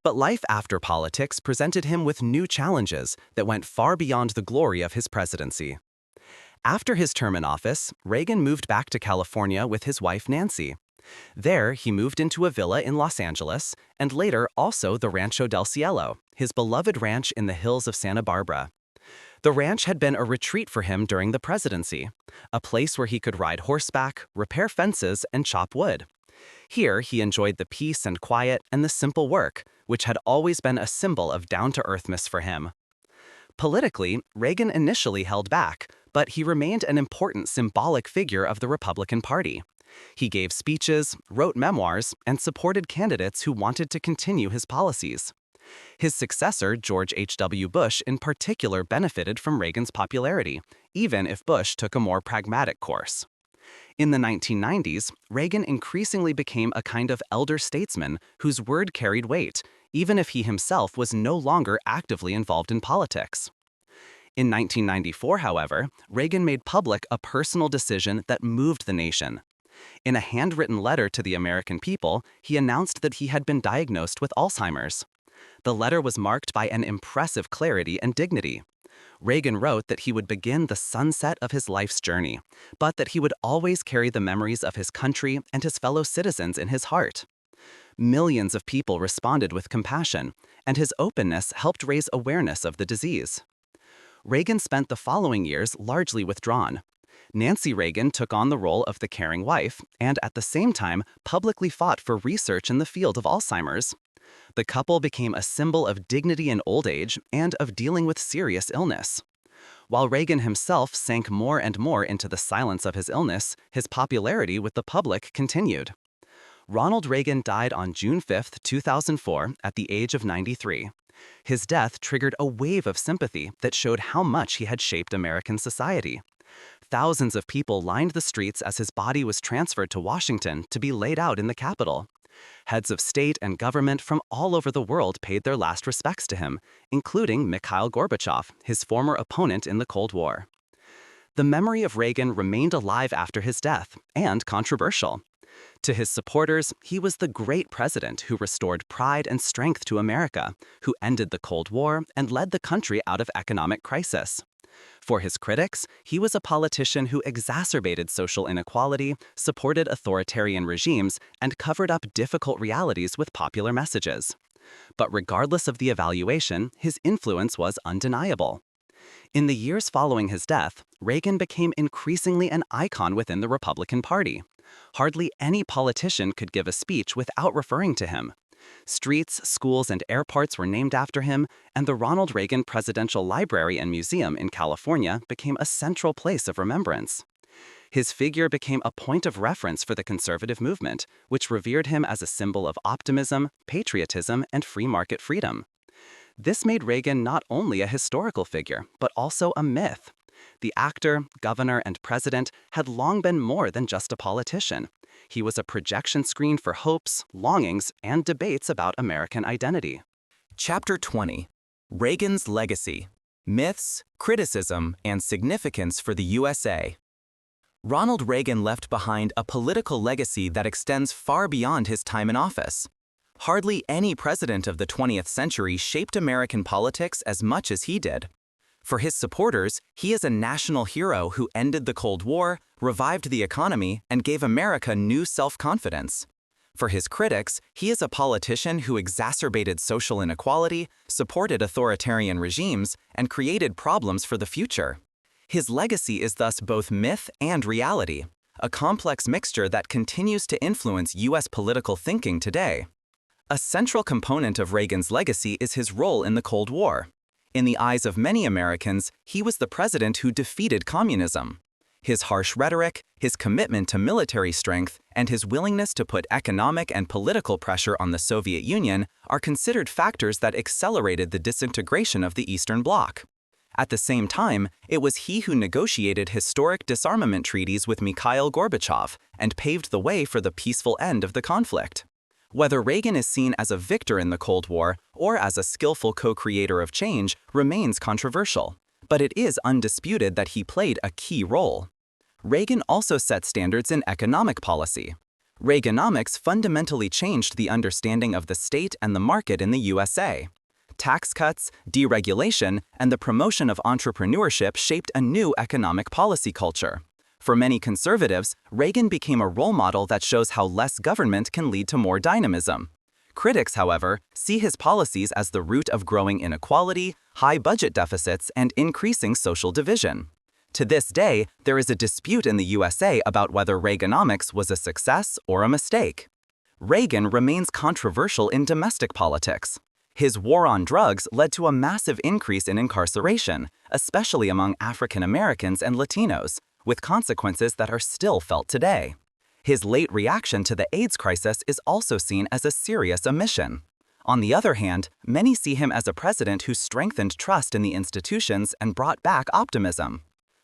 But life after politics presented him with new challenges that went far beyond the glory of his presidency. After his term in office, Reagan moved back to California with his wife Nancy. There, he moved into a villa in Los Angeles, and later also the Rancho del Cielo, his beloved ranch in the hills of Santa Barbara. The ranch had been a retreat for him during the presidency, a place where he could ride horseback, repair fences, and chop wood. Here, he enjoyed the peace and quiet and the simple work, which had always been a symbol of down-to-earthness for him. Politically, Reagan initially held back, but he remained an important symbolic figure of the Republican Party. He gave speeches, wrote memoirs, and supported candidates who wanted to continue his policies. His successor, George H.W. Bush, in particular benefited from Reagan's popularity, even if Bush took a more pragmatic course. In the 1990s, Reagan increasingly became a kind of elder statesman whose word carried weight, even if he himself was no longer actively involved in politics. In 1994, however, Reagan made public a personal decision that moved the nation. In a handwritten letter to the American people, he announced that he had been diagnosed with Alzheimer's. The letter was marked by an impressive clarity and dignity. Reagan wrote that he would begin the sunset of his life's journey, but that he would always carry the memories of his country and his fellow citizens in his heart. Millions of people responded with compassion, and his openness helped raise awareness of the disease. Reagan spent the following years largely withdrawn. Nancy Reagan took on the role of the caring wife and, at the same time, publicly fought for research in the field of Alzheimer's. The couple became a symbol of dignity in old age and of dealing with serious illness. While Reagan himself sank more and more into the silence of his illness, his popularity with the public continued. Ronald Reagan died on June 5, 2004, at the age of 93. His death triggered a wave of sympathy that showed how much he had shaped American society. Thousands of people lined the streets as his body was transferred to Washington to be laid out in the Capitol. Heads of state and government from all over the world paid their last respects to him, including Mikhail Gorbachev, his former opponent in the Cold War. The memory of Reagan remained alive after his death, and controversial. To his supporters, he was the great president who restored pride and strength to America, who ended the Cold War and led the country out of economic crisis. For his critics, he was a politician who exacerbated social inequality, supported authoritarian regimes, and covered up difficult realities with popular messages. But regardless of the evaluation, his influence was undeniable. In the years following his death, Reagan became increasingly an icon within the Republican Party. Hardly any politician could give a speech without referring to him. Streets, schools, and airports were named after him, and the Ronald Reagan Presidential Library and Museum in California became a central place of remembrance. His figure became a point of reference for the conservative movement, which revered him as a symbol of optimism, patriotism, and free market freedom. This made Reagan not only a historical figure, but also a myth. The actor, governor, and president had long been more than just a politician. He was a projection screen for hopes, longings, and debates about American identity.
Chapter 20. Reagan's Legacy: Myths, Criticism, and Significance for the USA. Ronald Reagan left behind a political legacy that extends far beyond his time in office. Hardly any president of the 20th century shaped American politics as much as he did. For his supporters, he is a national hero who ended the Cold War, revived the economy, and gave America new self-confidence. For his critics, he is a politician who exacerbated social inequality, supported authoritarian regimes, and created problems for the future. His legacy is thus both myth and reality,
a complex mixture that continues to influence U.S. political thinking today. A central component of Reagan's legacy is his role in the Cold War. In the eyes of many Americans, he was the president who defeated communism. His harsh rhetoric, his commitment to military strength, and his willingness to put economic and political pressure on the Soviet Union are considered factors that accelerated the disintegration of the Eastern Bloc. At the same time, it was he who negotiated historic disarmament treaties with Mikhail Gorbachev and paved the way for the peaceful end of the conflict. Whether Reagan is seen as a victor in the Cold War or as a skillful co-creator of change remains controversial, but it is undisputed that he played a key role. Reagan also set standards in economic policy. Reaganomics fundamentally changed the understanding of the state and the market in the USA. Tax cuts, deregulation, and the promotion of entrepreneurship shaped a new economic policy culture. For many conservatives, Reagan became a role model that shows how less government can lead to more dynamism. Critics, however, see his policies as the root of growing inequality, high budget deficits, and increasing social division. To this day, there is a dispute in the USA about whether Reaganomics was a success or a mistake. Reagan remains controversial in domestic politics. His war on drugs led to a massive increase in incarceration, especially among African Americans and Latinos, with consequences that are still felt today. His late reaction to the AIDS crisis is also seen as a serious omission. On the other hand, many see him as a president who strengthened trust in the institutions and brought back optimism.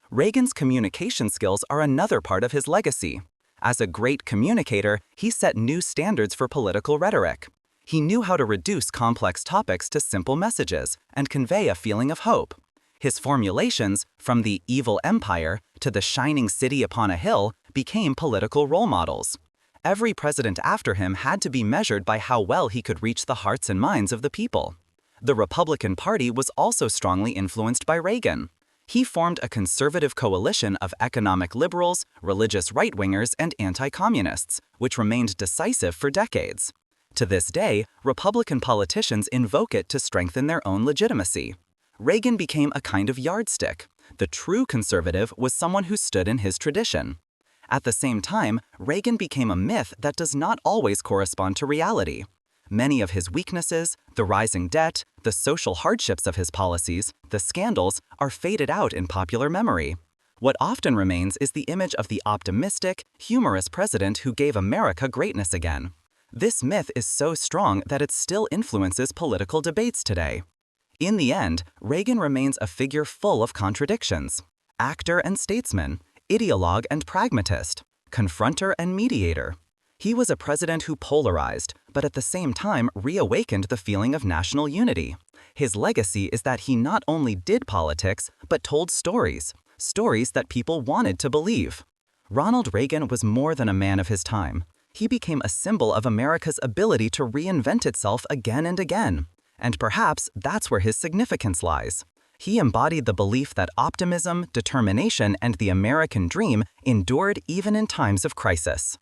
Reagan's communication skills are another part of his legacy. As a great communicator, he set new standards for political rhetoric. He knew how to reduce complex topics to simple messages and convey a feeling of hope. His formulations, from the evil empire to the shining city upon a hill, became political role models. Every president after him had to be measured by how well he could reach the hearts and minds of the people. The Republican Party was also strongly influenced by Reagan. He formed a conservative coalition of economic liberals, religious right-wingers, and anti-communists, which remained decisive for decades. To this day, Republican politicians invoke it to strengthen their own legitimacy. Reagan became a kind of yardstick. The true conservative was someone who stood in his tradition. At the same time, Reagan became a myth that does not always correspond to reality. Many of his weaknesses, the rising debt, the social hardships of his policies, the scandals, are faded out in popular memory. What often remains is the image of the optimistic, humorous president who gave America greatness again. This myth is so strong that it still influences political debates today. In the end, Reagan remains a figure full of contradictions. Actor and statesman, ideologue and pragmatist, confronter and mediator. He was a president who polarized, but at the same time reawakened the feeling of national unity. His legacy is that he not only did politics, but told stories that people wanted to believe. Ronald Reagan was more than a man of his time. He became a symbol of America's ability to reinvent itself again and again. And perhaps that's where his significance lies. He embodied the belief that optimism, determination, and the American dream endured even in times of crisis.